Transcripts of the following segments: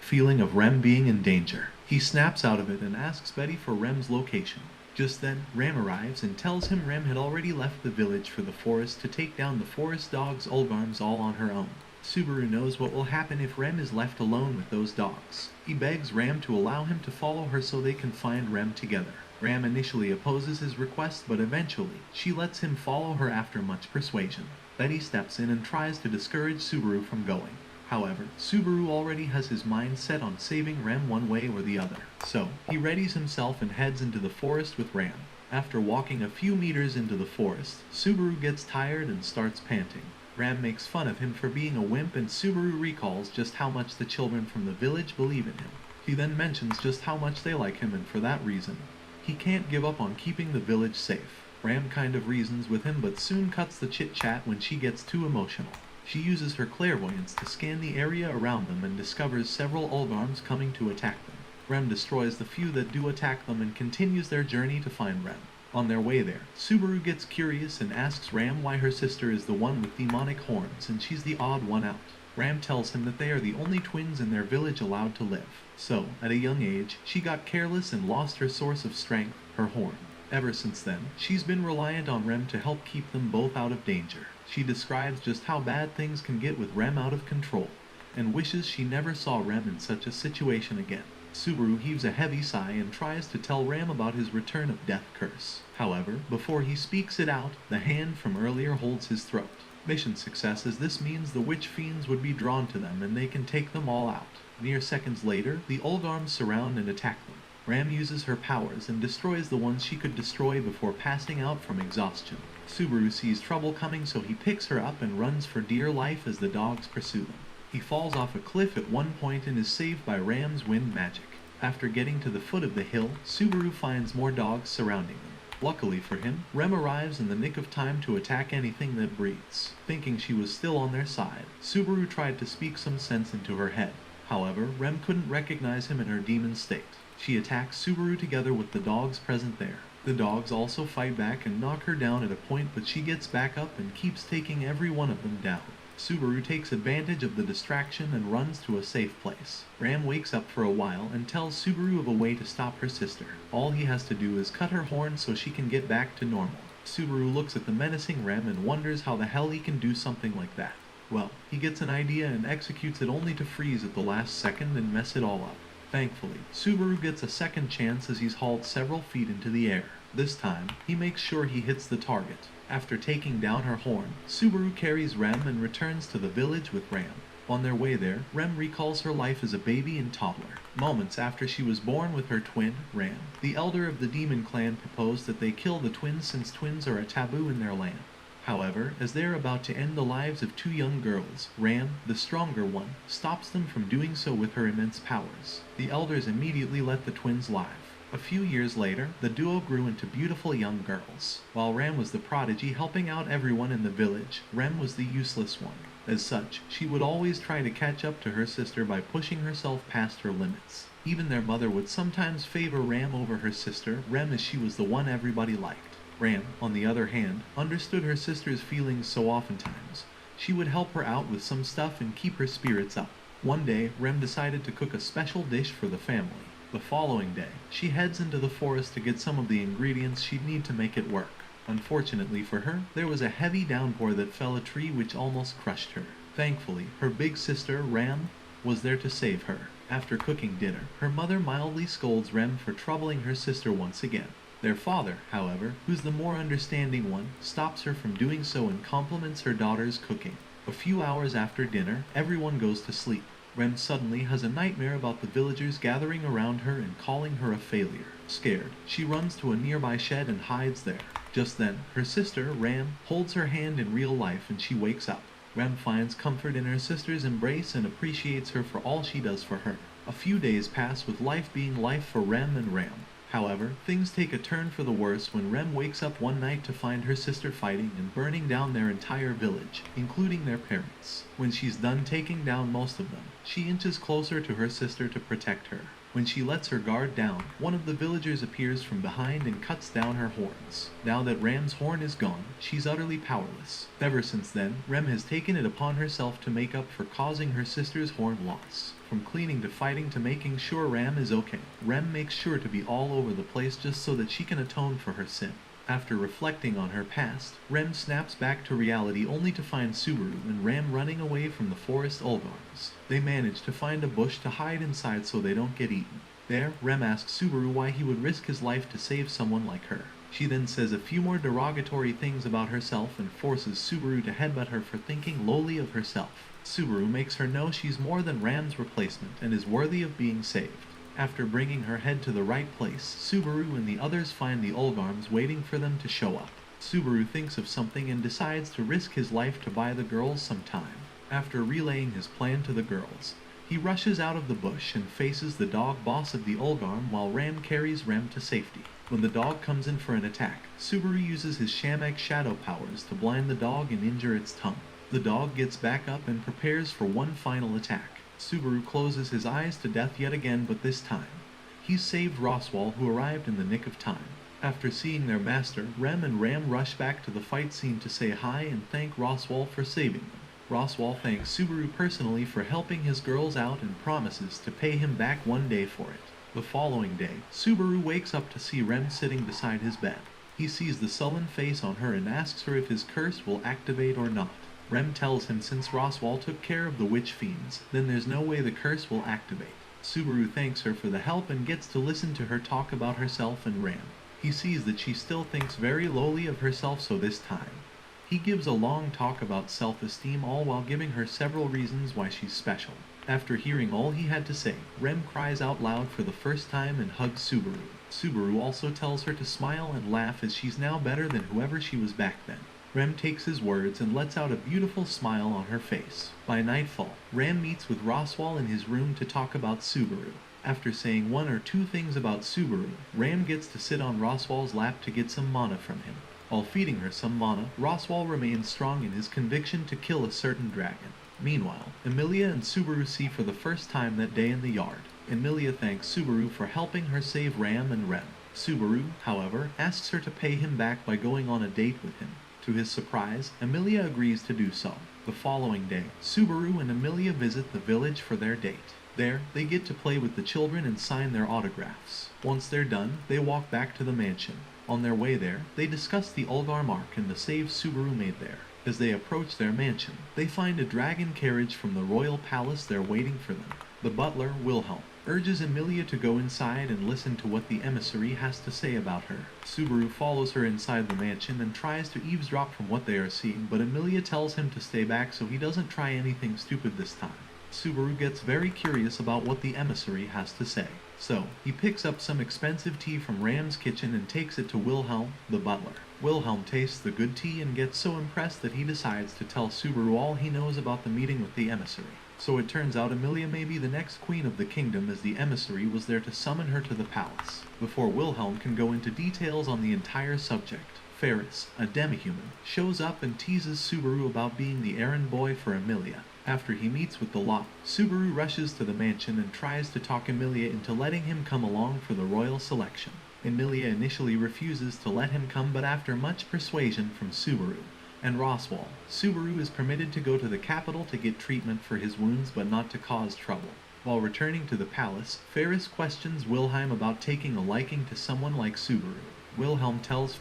feeling of Rem being in danger. He snaps out of it and asks Betty for Rem's location. Just then, Ram arrives and tells him Rem had already left the village for the forest to take down the forest dogs Olgarms all on her own. Subaru knows what will happen if Rem is left alone with those dogs. He begs Ram to allow him to follow her so they can find Rem together. Ram initially opposes his request, but eventually, she lets him follow her after much persuasion. Betty steps in and tries to discourage Subaru from going. However, Subaru already has his mind set on saving Rem one way or the other, so he readies himself and heads into the forest with Ram. After walking a few meters into the forest, Subaru gets tired and starts panting. Ram makes fun of him for being a wimp, and Subaru recalls just how much the children from the village believe in him. He then mentions just how much they like him, and for that reason, he can't give up on keeping the village safe. Ram kind of reasons with him, but soon cuts the chit-chat when she gets too emotional. She uses her clairvoyance to scan the area around them and discovers several Olgarms coming to attack them. Rem destroys the few that do attack them and continues their journey to find Rem. On their way there, Subaru gets curious and asks Ram why her sister is the one with demonic horns and she's the odd one out. Ram tells him that they are the only twins in their village allowed to live. So, at a young age, she got careless and lost her source of strength, her horn. Ever since then, she's been reliant on Rem to help keep them both out of danger. She describes just how bad things can get with Rem out of control, and wishes she never saw Rem in such a situation again. Subaru heaves a heavy sigh and tries to tell Ram about his return of death curse. However, before he speaks it out, the hand from earlier holds his throat. Mission success, as this means the witch fiends would be drawn to them and they can take them all out. Mere seconds later, the Olgarms surround and attack them. Ram uses her powers and destroys the ones she could destroy before passing out from exhaustion. Subaru sees trouble coming, so he picks her up and runs for dear life as the dogs pursue them. He falls off a cliff at one point and is saved by Ram's wind magic. After getting to the foot of the hill, Subaru finds more dogs surrounding them. Luckily for him, Rem arrives in the nick of time to attack anything that breathes. Thinking she was still on their side, Subaru tried to speak some sense into her head. However, Rem couldn't recognize him in her demon state. She attacks Subaru together with the dogs present there. The dogs also fight back and knock her down at a point, but she gets back up and keeps taking every one of them down. Subaru takes advantage of the distraction and runs to a safe place. Ram wakes up for a while and tells Subaru of a way to stop her sister. All he has to do is cut her horn so she can get back to normal. Subaru looks at the menacing Ram and wonders how the hell he can do something like that. Well, he gets an idea and executes it only to freeze at the last second and mess it all up. Thankfully, Subaru gets a second chance as he's hauled several feet into the air. This time, he makes sure he hits the target. After taking down her horn, Subaru carries Rem and returns to the village with Ram. On their way there, Rem recalls her life as a baby and toddler. Moments after she was born with her twin, Ram, the elder of the demon clan, proposed that they kill the twins since twins are a taboo in their land. However, as they are about to end the lives of two young girls, Ram, the stronger one, stops them from doing so with her immense powers. The elders immediately let the twins live. A few years later, the duo grew into beautiful young girls. While Ram was the prodigy helping out everyone in the village, Rem was the useless one. As such, she would always try to catch up to her sister by pushing herself past her limits. Even their mother would sometimes favor Ram over her sister, Rem, as she was the one everybody liked. Ram, on the other hand, understood her sister's feelings, so oftentimes she would help her out with some stuff and keep her spirits up. One day, Rem decided to cook a special dish for the family. The following day, she heads into the forest to get some of the ingredients she'd need to make it work. Unfortunately for her, there was a heavy downpour that fell a tree which almost crushed her. Thankfully, her big sister, Ram, was there to save her. After cooking dinner, her mother mildly scolds Rem for troubling her sister once again. Their father, however, who's the more understanding one, stops her from doing so and compliments her daughter's cooking. A few hours after dinner, everyone goes to sleep. Rem suddenly has a nightmare about the villagers gathering around her and calling her a failure. Scared, she runs to a nearby shed and hides there. Just then, her sister, Ram, holds her hand in real life and she wakes up. Rem finds comfort in her sister's embrace and appreciates her for all she does for her. A few days pass with life being life for Rem and Ram. However, things take a turn for the worse when Rem wakes up one night to find her sister fighting and burning down their entire village, including their parents. When she's done taking down most of them, she inches closer to her sister to protect her. When she lets her guard down, one of the villagers appears from behind and cuts down her horns. Now that Ram's horn is gone, she's utterly powerless. Ever since then, Rem has taken it upon herself to make up for causing her sister's horn loss. From cleaning to fighting to making sure Ram is okay, Rem makes sure to be all over the place just so that she can atone for her sin. After reflecting on her past, Rem snaps back to reality only to find Subaru and Ram running away from the forest Olgarms. They manage to find a bush to hide inside so they don't get eaten. There, Rem asks Subaru why he would risk his life to save someone like her. She then says a few more derogatory things about herself and forces Subaru to headbutt her for thinking lowly of herself. Subaru makes her know she's more than Ram's replacement and is worthy of being saved. After bringing her head to the right place, Subaru and the others find the Olgarms waiting for them to show up. Subaru thinks of something and decides to risk his life to buy the girls some time. After relaying his plan to the girls, he rushes out of the bush and faces the dog boss of the Olgarm while Ram carries Rem to safety. When the dog comes in for an attack, Subaru uses his Shamek shadow powers to blind the dog and injure its tongue. The dog gets back up and prepares for one final attack. Subaru closes his eyes to death yet again, but this time, he's saved Roswaal, who arrived in the nick of time. After seeing their master, Rem and Ram rush back to the fight scene to say hi and thank Roswaal for saving them. Roswaal thanks Subaru personally for helping his girls out and promises to pay him back one day for it. The following day, Subaru wakes up to see Rem sitting beside his bed. He sees the sullen face on her and asks her if his curse will activate or not. Rem tells him since Roswaal took care of the witch fiends, then there's no way the curse will activate. Subaru thanks her for the help and gets to listen to her talk about herself and Ram. He sees that she still thinks very lowly of herself, so this time, he gives a long talk about self-esteem, all while giving her several reasons why she's special. After hearing all he had to say, Rem cries out loud for the first time and hugs Subaru. Subaru also tells her to smile and laugh as she's now better than whoever she was back then. Rem takes his words and lets out a beautiful smile on her face. By nightfall, Ram meets with Roswaal in his room to talk about Subaru. After saying one or two things about Subaru, Ram gets to sit on Roswaal's lap to get some mana from him. While feeding her some mana, Roswaal remains strong in his conviction to kill a certain dragon. Meanwhile, Emilia and Subaru see for the first time that day in the yard. Emilia thanks Subaru for helping her save Ram and Rem. Subaru, however, asks her to pay him back by going on a date with him. To his surprise, Emilia agrees to do so. The following day, Subaru and Emilia visit the village for their date. There, they get to play with the children and sign their autographs. Once they're done, they walk back to the mansion. On their way there, they discuss the Olgarm Arc and the save Subaru made there. As they approach their mansion, they find a dragon carriage from the royal palace there waiting for them. The butler, Wilhelm, urges Emilia to go inside and listen to what the emissary has to say about her. Subaru follows her inside the mansion and tries to eavesdrop from what they are seeing, but Emilia tells him to stay back so he doesn't try anything stupid this time. Subaru gets very curious about what the emissary has to say. So, he picks up some expensive tea from Ram's kitchen and takes it to Wilhelm, the butler. Wilhelm tastes the good tea and gets so impressed that he decides to tell Subaru all he knows about the meeting with the emissary. So it turns out Emilia may be the next queen of the kingdom, as the emissary was there to summon her to the palace. Before Wilhelm can go into details on the entire subject, Ferris, a demi-human, shows up and teases Subaru about being the errand boy for Emilia. After he meets with the lot, Subaru rushes to the mansion and tries to talk Emilia into letting him come along for the royal selection. Emilia initially refuses to let him come, but after much persuasion from Subaru and Roswaal, Subaru is permitted to go to the capital to get treatment for his wounds but not to cause trouble. While returning to the palace, Ferris questions Wilhelm about taking a liking to someone like Subaru. Wilhelm tells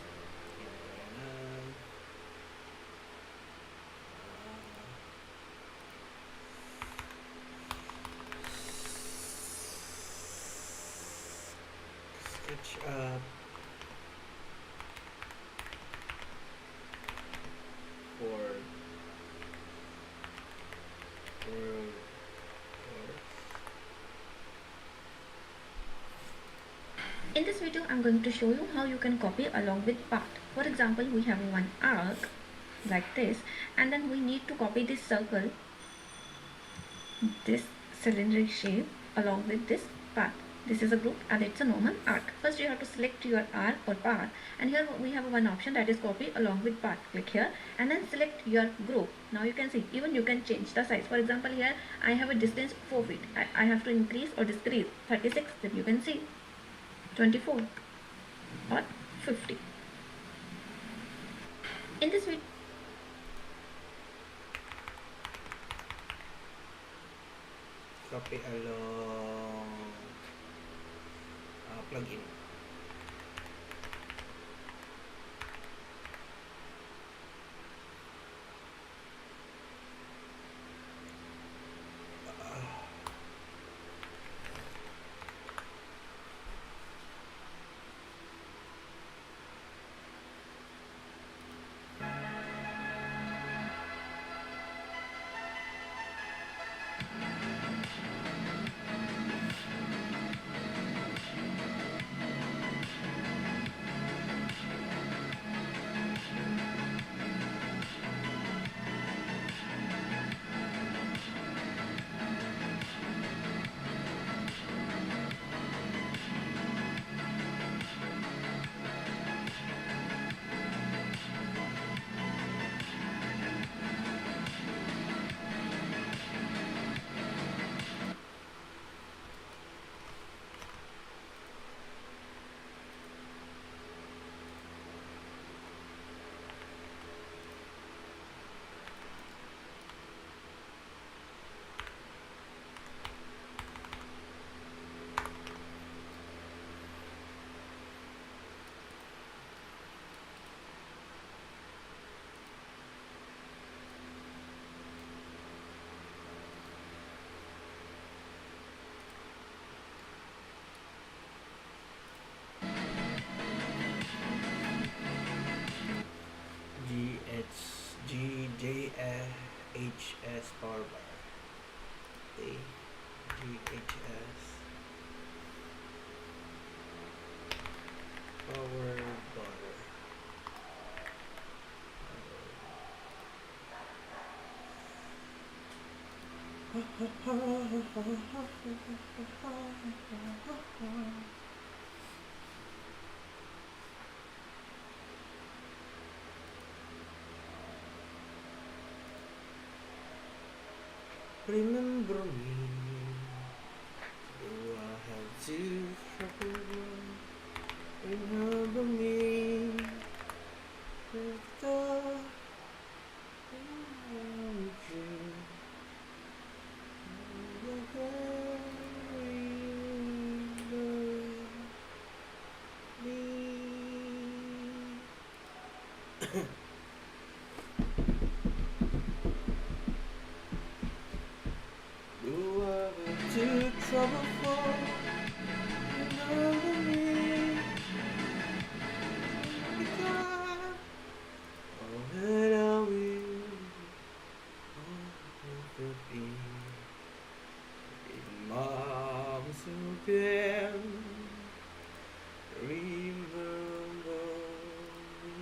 Sketch for In this video, I'm going to show you how you can copy along with part. For example, we have one arc like this, and then we need to copy this circle, this cylindrical shape along with this part. This is a group and it's a normal arc. First you have to select your arc or path, and here we have one option that is copy along with path. Click here and then select your group. Now you can see even you can change the size. For example, here I have a distance 4 feet. I have to increase or decrease 36, then you can see 24 or 50. In this video, copy along plugin. GJHS power bar. GHS power bar. Remember me. Do I have to trouble? Remember me. With the do I have to trouble for? Remember me. Because all that I will always be in my arms again. Remember me.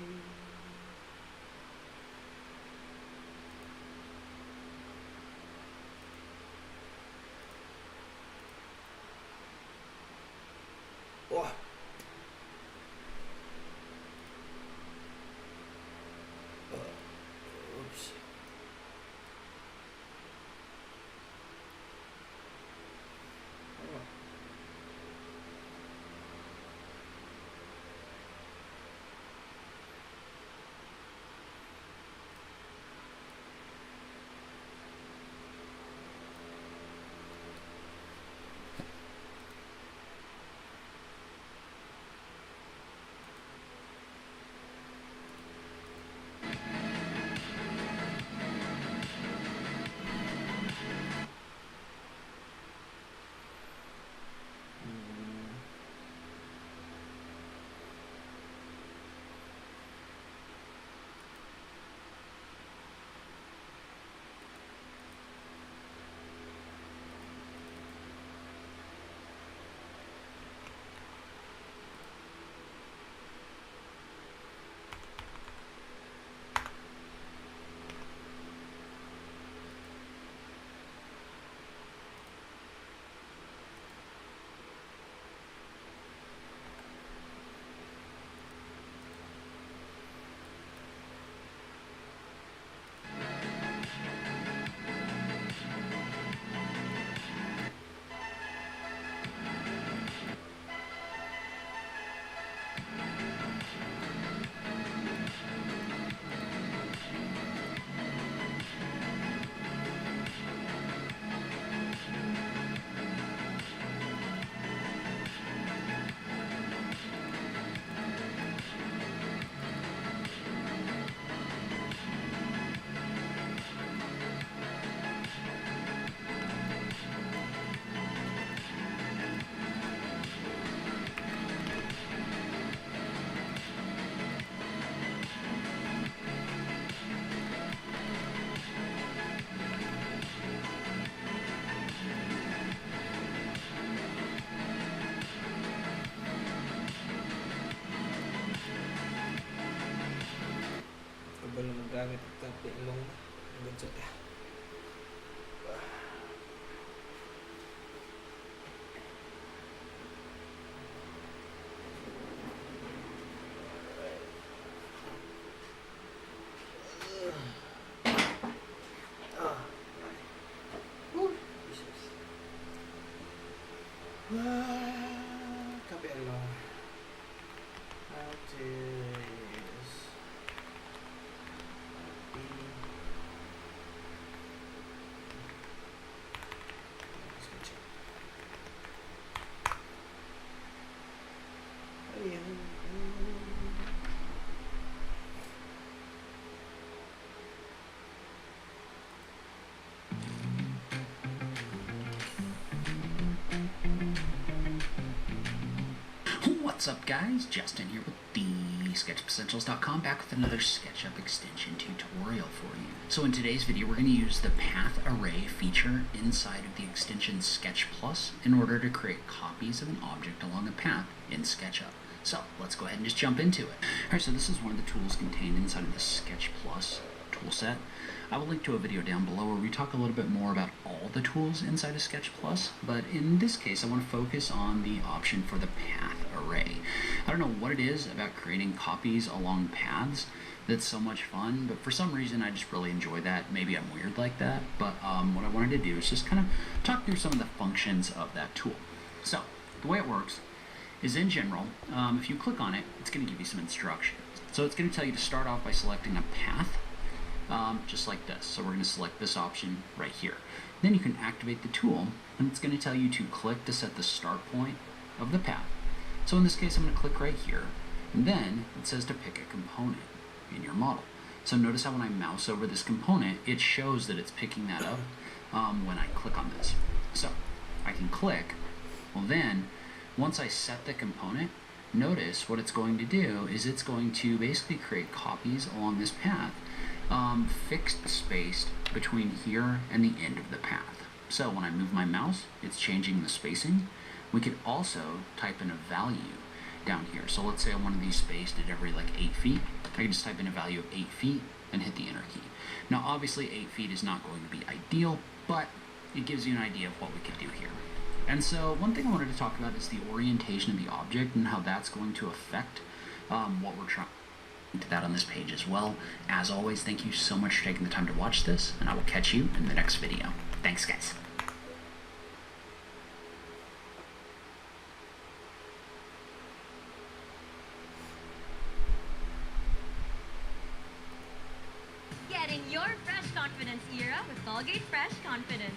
gamit ang copy along hanggang sa copy along. How to use What's up, guys? Justin here with the SketchUpEssentials.com, back with another SketchUp extension tutorial for you. So in today's video, we're going to use the Path Array feature inside of the extension Sketch Plus in order to create copies of an object along a path in SketchUp. So let's go ahead and just jump into it. Alright, so this is one of the tools contained inside of the Sketch Plus toolset. I will link to a video down below where we talk a little bit more about all the tools inside of Sketch Plus, but in this case I want to focus on the option for the Path Array. I don't know what it is about creating copies along paths that's so much fun, but for some reason I just really enjoy that. Maybe I'm weird like that, but what I wanted to do is just kind of talk through some of the functions of that tool. So the way it works is, in general, if you click on it, it's going to give you some instructions. So it's going to tell you to start off by selecting a path, just like this. So we're going to select this option right here. Then you can activate the tool, and it's going to tell you to click to set the start point of the path. So in this case, I'm going to click right here, and then it says to pick a component in your model. So notice how when I mouse over this component, it shows that it's picking that up when I click on this. So I can click. Well, then once I set the component, notice what it's going to do is it's going to basically create copies along this path, fixed spaced between here and the end of the path. So when I move my mouse, it's changing the spacing. We could also type in a value down here. So let's say I wanted these spaced at every like 8 feet. I can just type in a value of 8 feet and hit the enter key. Now obviously 8 feet is not going to be ideal, but it gives you an idea of what we could do here. And so one thing I wanted to talk about is the orientation of the object and how that's going to affect what we're trying to do that on this page as well. As always, thank you so much for taking the time to watch this, and I will catch you in the next video. Thanks, guys. Getting your fresh confidence era with Colgate Fresh Confidence.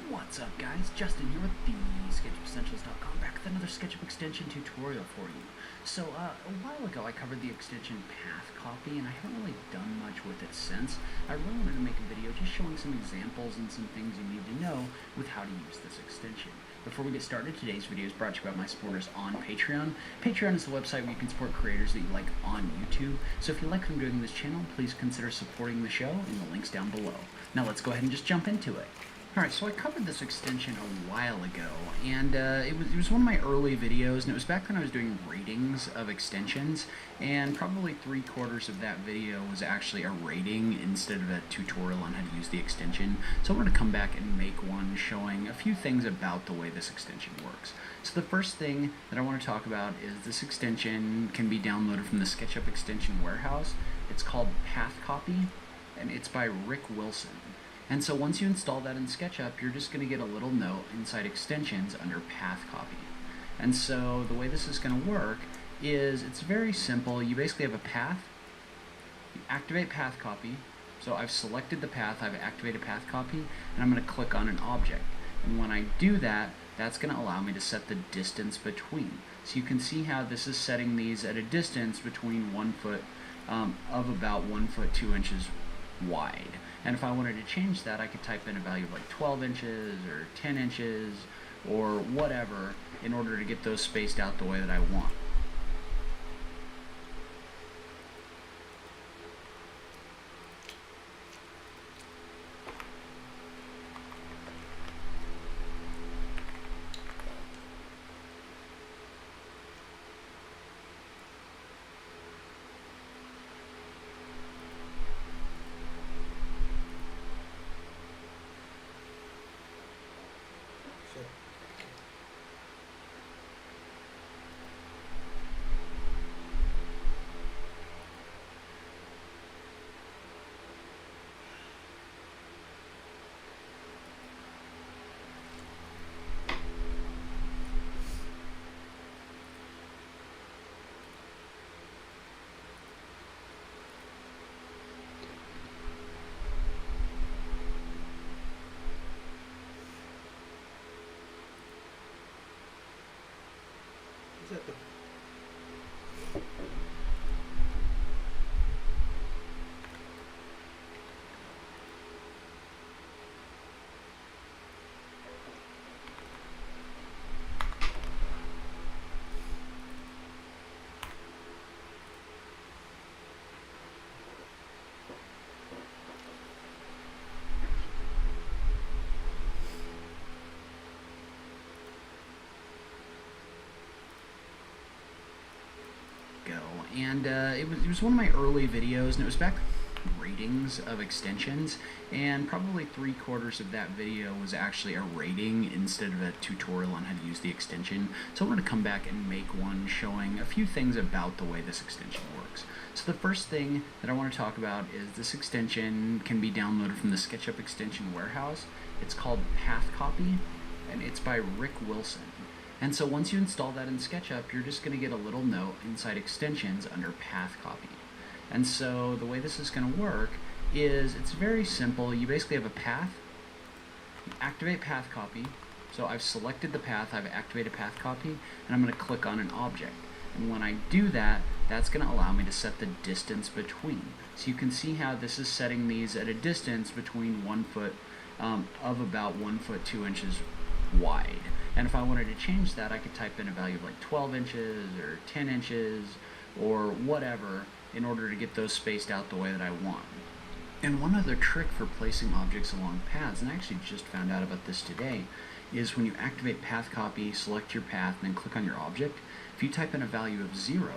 What's up, guys? Justin here with the SketchUpEssentials.com, back with another SketchUp extension tutorial for you. So a while ago I covered the extension Path Copy, and I haven't really done much with it since. I really wanted to make a video just showing some examples and some things you need to know with how to use this extension. Before we get started, today's video is brought to you by my supporters on Patreon. Patreon is the website where you can support creators that you like on YouTube. So if you like what I'm doing in this channel, please consider supporting the show in the links down below. Now let's go ahead and just jump into it. Alright, so I covered this extension a while ago, and it was one of my early videos, and it was back when I was doing ratings of extensions, and probably 3/4 of that video was actually a rating instead of a tutorial on how to use the extension. So I wanted to come back and make one showing a few things about the way this extension works. So the first thing that I want to talk about is this extension can be downloaded from the SketchUp extension warehouse. It's called Path Copy, and it's by Rick Wilson. And so once you install that in SketchUp, you're just going to get a little note inside extensions under Path Copy. And so the way this is going to work is it's very simple. You basically have a path, you activate Path Copy. So I've selected the path, I've activated Path Copy, and I'm going to click on an object. And when I do that, that's going to allow me to set the distance between. So you can see how this is setting these at a distance between 1 foot of about 1 foot 2 inches wide. And if I wanted to change that, I could type in a value of like 12 inches or 10 inches or whatever in order to get those spaced out the way that I want. Bisa tuh. And it was one of my early videos, and it was back ratings of extensions, and probably 3/4 of that video was actually a rating instead of a tutorial on how to use the extension. So I wanted to come back and make one showing a few things about the way this extension works. So the first thing that I want to talk about is this extension can be downloaded from the SketchUp extension warehouse. It's called PathCopy, and it's by Rick Wilson. And so once you install that in SketchUp, you're just going to get a little note inside extensions under PathCopy. And so the way this is going to work is it's very simple. You basically have a path, you activate PathCopy. So I've selected the path, I've activated PathCopy, and I'm going to click on an object. And when I do that, that's going to allow me to set the distance between. So you can see how this is setting these at a distance between 1 foot of about 1 foot 2 inches wide. And if I wanted to change that, I could type in a value of like 12 inches or 10 inches or whatever in order to get those spaced out the way that I want. And one other trick for placing objects along paths, and I actually just found out about this today, is when you activate PathCopy, select your path, and then click on your object, if you type in a value of 0,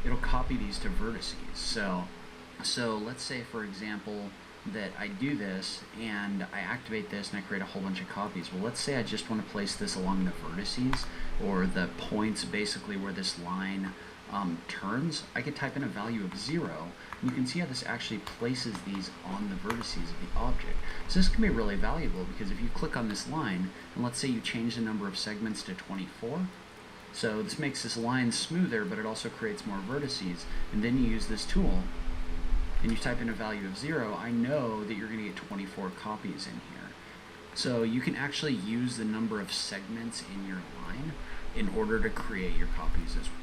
it'll copy these to vertices. So let's say, for example, that I do this and I activate this and I create a whole bunch of copies. Well, let's say I just want to place this along the vertices, or the points basically where this line turns. I could type in a value of 0, and you can see how this actually places these on the vertices of the object. So this can be really valuable, because if you click on this line, and let's say you change the number of segments to 24, so this makes this line smoother, but it also creates more vertices, and then you use this tool, and you type in a value of 0, I know that you're going to get 24 copies in here. So you can actually use the number of segments in your line in order to create your copies as well.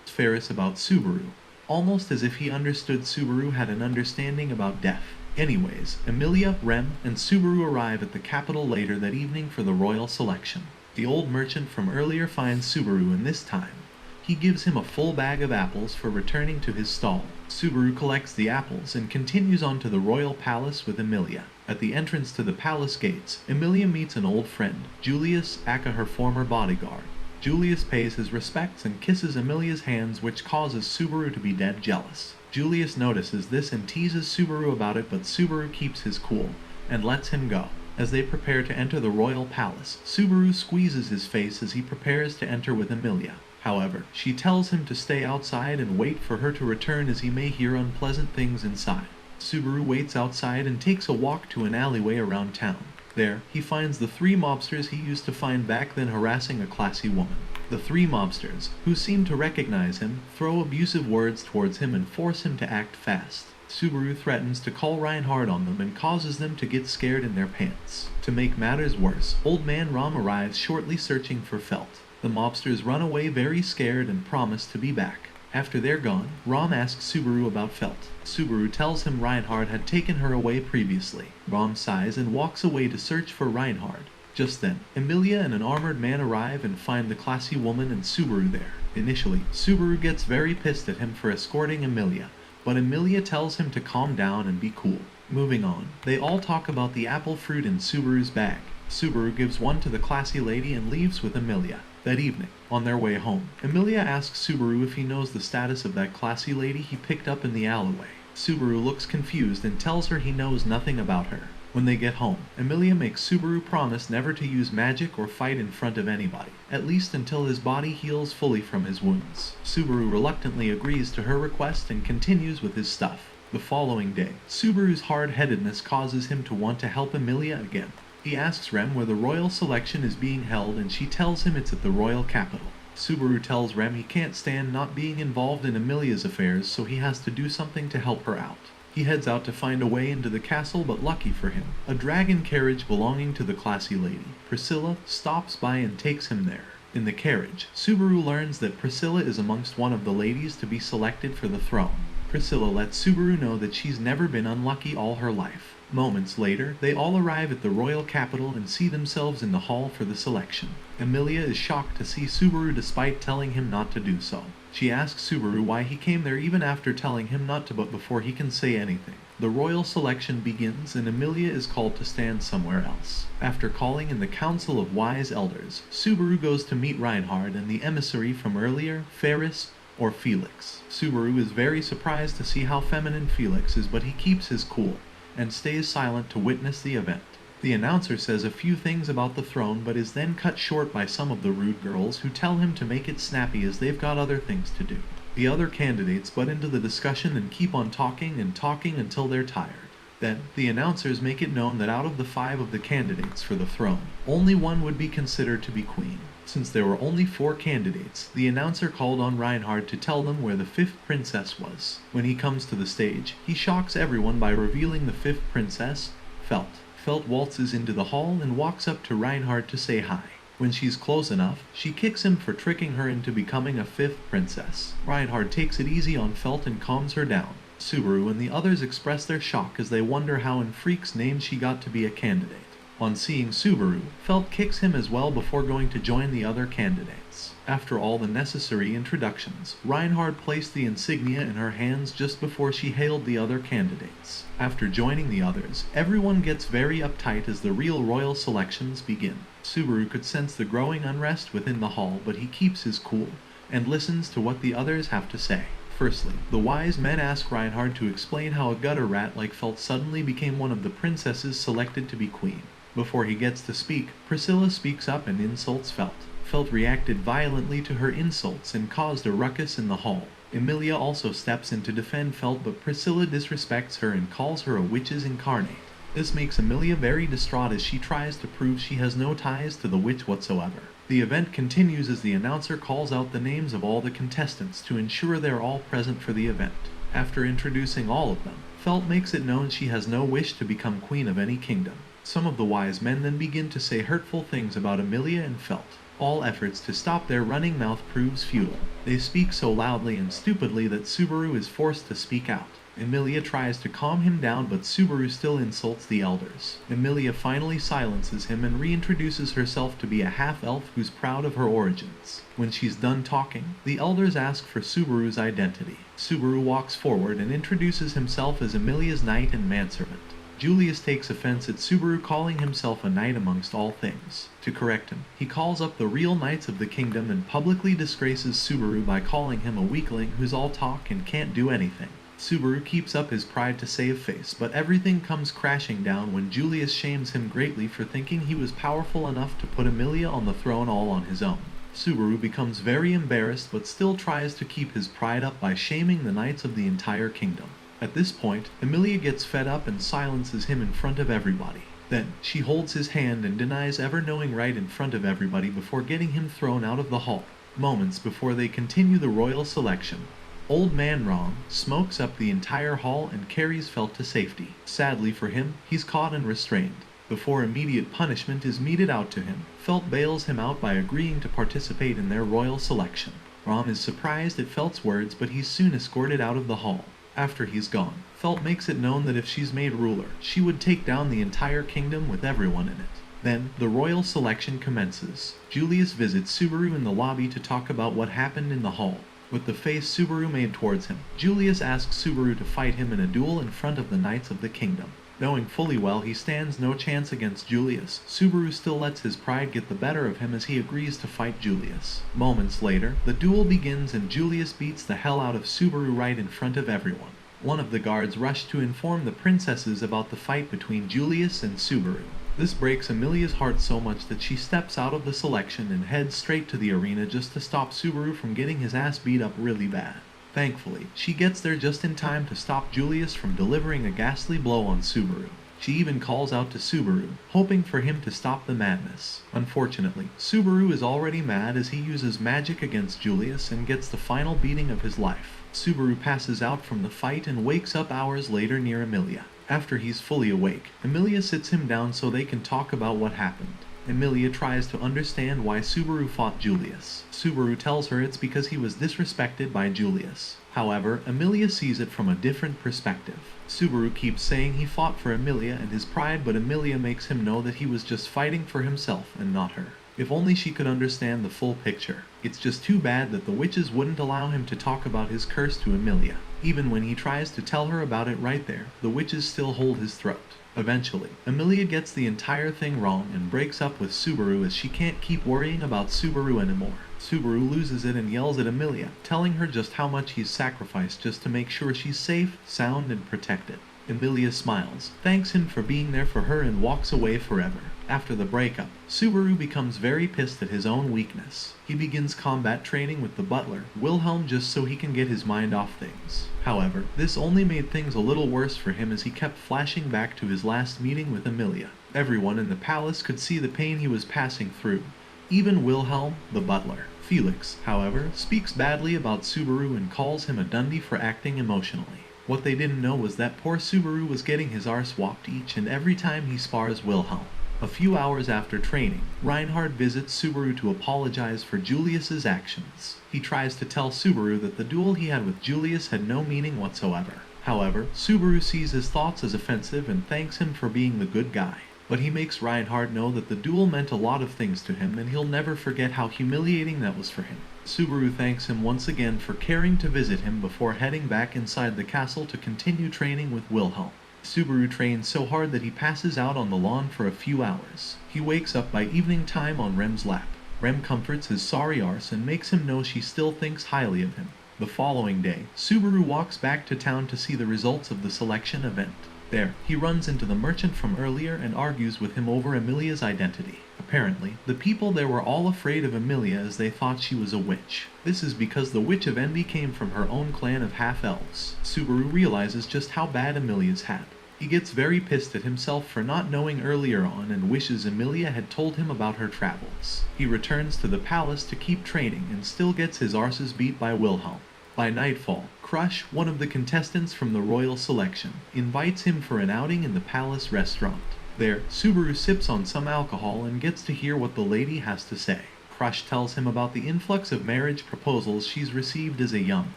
Ferris about Subaru, almost as if he understood Subaru had an understanding about death. Anyways, Emilia, Rem, and Subaru arrive at the capital later that evening for the royal selection. The old merchant from earlier finds Subaru, and this time he gives him a full bag of apples for returning to his stall. Subaru collects the apples and continues on to the royal palace with Emilia. At the entrance to the palace gates, Emilia meets an old friend, Julius, aka her former bodyguard. Julius pays his respects and kisses Emilia's hands, which causes Subaru to be dead jealous. Julius notices this and teases Subaru about it, but Subaru keeps his cool and lets him go. As they prepare to enter the royal palace, Subaru squeezes his face as he prepares to enter with Emilia. However, she tells him to stay outside and wait for her to return, as he may hear unpleasant things inside. Subaru waits outside and takes a walk to an alleyway around town. There, he finds the 3 mobsters he used to find back then harassing a classy woman. The 3 mobsters, who seem to recognize him, throw abusive words towards him and force him to act fast. Subaru threatens to call Reinhard on them and causes them to get scared in their pants. To make matters worse, Old Man Rom arrives shortly, searching for Felt. The mobsters run away very scared and promise to be back. After they're gone, Rom asks Subaru about Felt. Subaru tells him Reinhard had taken her away previously. Rom sighs and walks away to search for Reinhard. Just then, Emilia and an armored man arrive and find the classy woman and Subaru there. Initially, Subaru gets very pissed at him for escorting Emilia, but Emilia tells him to calm down and be cool. Moving on, they all talk about the apple fruit in Subaru's bag. Subaru gives one to the classy lady and leaves with Emilia. That evening, on their way home, Emilia asks Subaru if he knows the status of that classy lady he picked up in the alleyway. Subaru looks confused and tells her he knows nothing about her. When they get home, Emilia makes Subaru promise never to use magic or fight in front of anybody, at least until his body heals fully from his wounds. Subaru reluctantly agrees to her request and continues with his stuff. The following day, Subaru's hard-headedness causes him to want to help Emilia again. He asks Rem where the royal selection is being held, and she tells him it's at the royal capital. Subaru tells Rem he can't stand not being involved in Emilia's affairs, so he has to do something to help her out. He heads out to find a way into the castle, but lucky for him, a dragon carriage belonging to the classy lady, Priscilla, stops by and takes him there. In the carriage, Subaru learns that Priscilla is amongst one of the ladies to be selected for the throne. Priscilla lets Subaru know that she's never been unlucky all her life. Moments later, they all arrive at the royal capital and see themselves in the hall for the selection. Emilia is shocked to see Subaru despite telling him not to do so. She asks Subaru why he came there even after telling him not to, but before he can say anything. The royal selection begins and Emilia is called to stand somewhere else. After calling in the Council of Wise Elders, Subaru goes to meet Reinhard and the emissary from earlier, Ferris, or Felix. Subaru is very surprised to see how feminine Felix is, but he keeps his cool and stays silent to witness the event. The announcer says a few things about the throne, but is then cut short by some of the rude girls who tell him to make it snappy as they've got other things to do. The other candidates butt into the discussion and keep on talking and talking until they're tired. Then, the announcers make it known that out of the 5 of the candidates for the throne, only one would be considered to be queen. Since there were only 4 candidates, the announcer called on Reinhard to tell them where the 5th princess was. When he comes to the stage, he shocks everyone by revealing the 5th princess, Felt. Felt waltzes into the hall and walks up to Reinhard to say hi. When she's close enough, she kicks him for tricking her into becoming a 5th princess. Reinhard takes it easy on Felt and calms her down. Subaru and the others express their shock as they wonder how in freak's name she got to be a candidate. On seeing Subaru, Felt kicks him as well before going to join the other candidates. After all the necessary introductions, Reinhard placed the insignia in her hands just before she hailed the other candidates. After joining the others, everyone gets very uptight as the real royal selections begin. Subaru could sense the growing unrest within the hall, but he keeps his cool and listens to what the others have to say. Firstly, the wise men ask Reinhard to explain how a gutter rat like Felt suddenly became one of the princesses selected to be queen. Before he gets to speak, Priscilla speaks up and insults Felt. Felt reacted violently to her insults and caused a ruckus in the hall. Emilia also steps in to defend Felt, but Priscilla disrespects her and calls her a witch's incarnate. This makes Emilia very distraught as she tries to prove she has no ties to the witch whatsoever. The event continues as the announcer calls out the names of all the contestants to ensure they're all present for the event. After introducing all of them, Felt makes it known she has no wish to become queen of any kingdom. Some of the wise men then begin to say hurtful things about Emilia and Felt. All efforts to stop their running mouth proves futile. They speak so loudly and stupidly that Subaru is forced to speak out. Emilia tries to calm him down, but Subaru still insults the elders. Emilia finally silences him and reintroduces herself to be a half-elf who's proud of her origins. When she's done talking, the elders ask for Subaru's identity. Subaru walks forward and introduces himself as Emilia's knight and manservant. Julius takes offense at Subaru calling himself a knight amongst all things. To correct him, he calls up the real knights of the kingdom and publicly disgraces Subaru by calling him a weakling who's all talk and can't do anything. Subaru keeps up his pride to save face, but everything comes crashing down when Julius shames him greatly for thinking he was powerful enough to put Emilia on the throne all on his own. Subaru becomes very embarrassed but still tries to keep his pride up by shaming the knights of the entire kingdom. At this point, Emilia gets fed up and silences him in front of everybody. Then, she holds his hand and denies ever knowing right in front of everybody before getting him thrown out of the hall. Moments before they continue the royal selection, Old Man Wrong smokes up the entire hall and carries Felt to safety. Sadly for him, he's caught and restrained. Before immediate punishment is meted out to him, Felt bails him out by agreeing to participate in their royal selection. Rom is surprised at Felt's words, but he's soon escorted out of the hall. After he's gone, Felt makes it known that if she's made ruler, she would take down the entire kingdom with everyone in it. Then, the royal selection commences. Julius visits Subaru in the lobby to talk about what happened in the hall. With the face Subaru made towards him, Julius asks Subaru to fight him in a duel in front of the knights of the kingdom. Knowing fully well he stands no chance against Julius, Subaru still lets his pride get the better of him as he agrees to fight Julius. Moments later, the duel begins and Julius beats the hell out of Subaru right in front of everyone. One of the guards rushed to inform the princesses about the fight between Julius and Subaru. This breaks Emilia's heart so much that she steps out of the selection and heads straight to the arena just to stop Subaru from getting his ass beat up really bad. Thankfully, she gets there just in time to stop Julius from delivering a ghastly blow on Subaru. She even calls out to Subaru, hoping for him to stop the madness. Unfortunately, Subaru is already mad as he uses magic against Julius and gets the final beating of his life. Subaru passes out from the fight and wakes up hours later near Emilia. After he's fully awake, Emilia sits him down so they can talk about what happened. Emilia tries to understand why Subaru fought Julius. Subaru tells her it's because he was disrespected by Julius. However, Emilia sees it from a different perspective. Subaru keeps saying he fought for Emilia and his pride, but Emilia makes him know that he was just fighting for himself and not her. If only she could understand the full picture. It's just too bad that the witches wouldn't allow him to talk about his curse to Emilia. Even when he tries to tell her about it right there, the witches still hold his throat. Eventually, Emilia gets the entire thing wrong and breaks up with Subaru as she can't keep worrying about Subaru anymore. Subaru loses it and yells at Emilia, telling her just how much he's sacrificed just to make sure she's safe, sound, and protected. Emilia smiles, thanks him for being there for her, and walks away forever. After the breakup, Subaru becomes very pissed at his own weakness. He begins combat training with the butler, Wilhelm, just so he can get his mind off things. However, this only made things a little worse for him as he kept flashing back to his last meeting with Emilia. Everyone in the palace could see the pain he was passing through. Even Wilhelm, the butler. Felix, however, speaks badly about Subaru and calls him a Dundee for acting emotionally. What they didn't know was that poor Subaru was getting his arse whopped each and every time he spars Wilhelm. A few hours after training, Reinhard visits Subaru to apologize for Julius's actions. He tries to tell Subaru that the duel he had with Julius had no meaning whatsoever. However, Subaru sees his thoughts as offensive and thanks him for being the good guy. But he makes Reinhard know that the duel meant a lot of things to him and he'll never forget how humiliating that was for him. Subaru thanks him once again for caring to visit him before heading back inside the castle to continue training with Wilhelm. Subaru trains so hard that he passes out on the lawn for a few hours. He wakes up by evening time on Rem's lap. Rem comforts his sorry arse and makes him know she still thinks highly of him. The following day, Subaru walks back to town to see the results of the selection event. There, he runs into the merchant from earlier and argues with him over Emilia's identity. Apparently, the people there were all afraid of Emilia as they thought she was a witch. This is because the Witch of Envy came from her own clan of half-elves. Subaru realizes just how bad Emilia's had. He gets very pissed at himself for not knowing earlier on and wishes Emilia had told him about her travels. He returns to the palace to keep training and still gets his arses beat by Wilhelm. By nightfall, Crush, one of the contestants from the royal selection, invites him for an outing in the palace restaurant. There, Subaru sips on some alcohol and gets to hear what the lady has to say. Crush tells him about the influx of marriage proposals she's received as a young.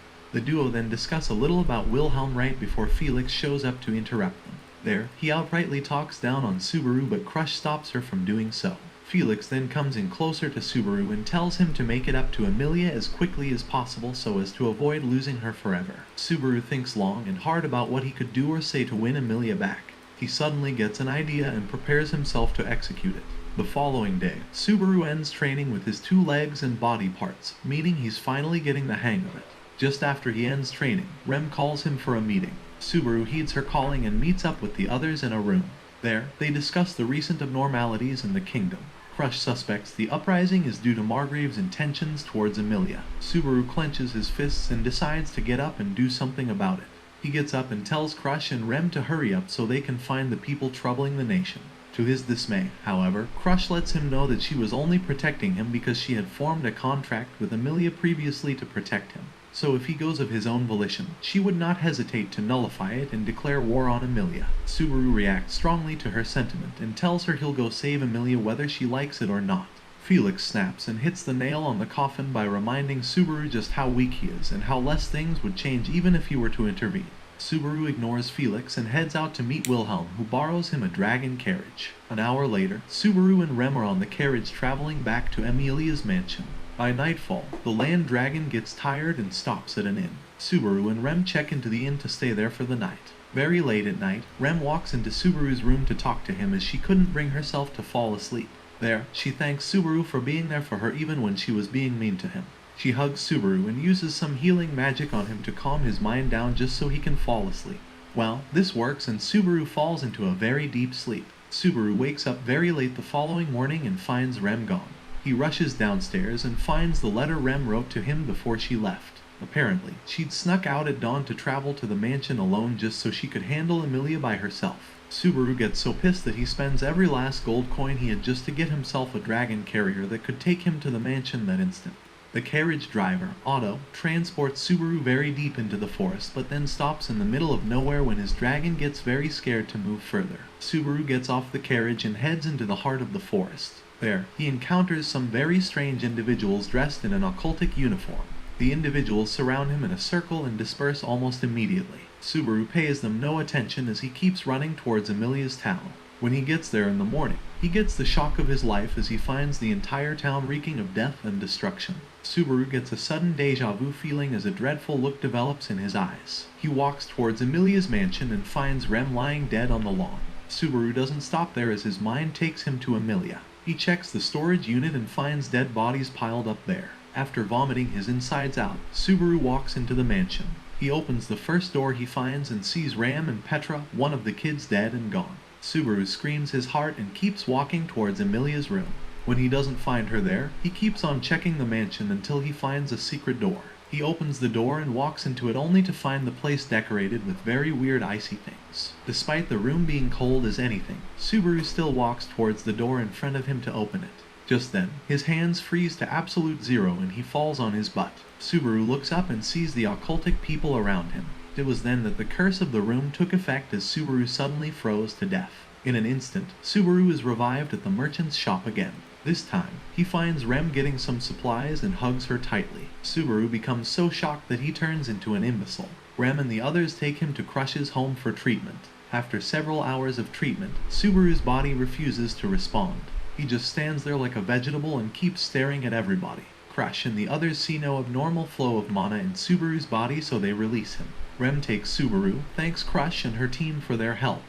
The duo then discuss a little about Wilhelm right before Felix shows up to interrupt them. There, he outrightly talks down on Subaru, but Crush stops her from doing so. Felix then comes in closer to Subaru and tells him to make it up to Emilia as quickly as possible so as to avoid losing her forever. Subaru thinks long and hard about what he could do or say to win Emilia back. He suddenly gets an idea and prepares himself to execute it. The following day, Subaru ends training with his 2 legs and body parts, meaning he's finally getting the hang of it. Just after he ends training, Rem calls him for a meeting. Subaru heeds her calling and meets up with the others in a room. There, they discuss the recent abnormalities in the kingdom. Crush suspects the uprising is due to Margrave's intentions towards Emilia. Subaru clenches his fists and decides to get up and do something about it. He gets up and tells Crush and Rem to hurry up so they can find the people troubling the nation. To his dismay, however, Crush lets him know that she was only protecting him because she had formed a contract with Emilia previously to protect him. So if he goes of his own volition, she would not hesitate to nullify it and declare war on Emilia. Subaru reacts strongly to her sentiment and tells her he'll go save Emilia whether she likes it or not. Felix snaps and hits the nail on the coffin by reminding Subaru just how weak he is and how less things would change even if he were to intervene. Subaru ignores Felix and heads out to meet Wilhelm, who borrows him a dragon carriage. An hour later, Subaru and Rem are on the carriage traveling back to Emilia's mansion. By nightfall, the land dragon gets tired and stops at an inn. Subaru and Rem check into the inn to stay there for the night. Very late at night, Rem walks into Subaru's room to talk to him as she couldn't bring herself to fall asleep. There, she thanks Subaru for being there for her even when she was being mean to him. She hugs Subaru and uses some healing magic on him to calm his mind down just so he can fall asleep. Well, this works and Subaru falls into a very deep sleep. Subaru wakes up very late the following morning and finds Rem gone. He rushes downstairs and finds the letter Rem wrote to him before she left. Apparently, she'd snuck out at dawn to travel to the mansion alone just so she could handle Emilia by herself. Subaru gets so pissed that he spends every last gold coin he had just to get himself a dragon carrier that could take him to the mansion that instant. The carriage driver, Otto, transports Subaru very deep into the forest, but then stops in the middle of nowhere when his dragon gets very scared to move further. Subaru gets off the carriage and heads into the heart of the forest. There, he encounters some very strange individuals dressed in an occultic uniform. The individuals surround him in a circle and disperse almost immediately. Subaru pays them no attention as he keeps running towards Emilia's town. When he gets there in the morning, he gets the shock of his life as he finds the entire town reeking of death and destruction. Subaru gets a sudden deja vu feeling as a dreadful look develops in his eyes. He walks towards Emilia's mansion and finds Rem lying dead on the lawn. Subaru doesn't stop there as his mind takes him to Emilia. He checks the storage unit and finds dead bodies piled up there. After vomiting his insides out, Subaru walks into the mansion. He opens the first door he finds and sees Ram and Petra, one of the kids, dead and gone. Subaru screams his heart and keeps walking towards Emilia's room. When he doesn't find her there, he keeps on checking the mansion until he finds a secret door. He opens the door and walks into it only to find the place decorated with very weird icy things. Despite the room being cold as anything, Subaru still walks towards the door in front of him to open it. Just then, his hands freeze to absolute zero and he falls on his butt. Subaru looks up and sees the occultic people around him. It was then that the curse of the room took effect as Subaru suddenly froze to death. In an instant, Subaru is revived at the merchant's shop again. This time, he finds Rem getting some supplies and hugs her tightly. Subaru becomes so shocked that he turns into an imbecile. Rem and the others take him to Crush's home for treatment. After several hours of treatment, Subaru's body refuses to respond. He just stands there like a vegetable and keeps staring at everybody. Crush and the others see no abnormal flow of mana in Subaru's body, so they release him. Rem takes Subaru, thanks Crush and her team for their help,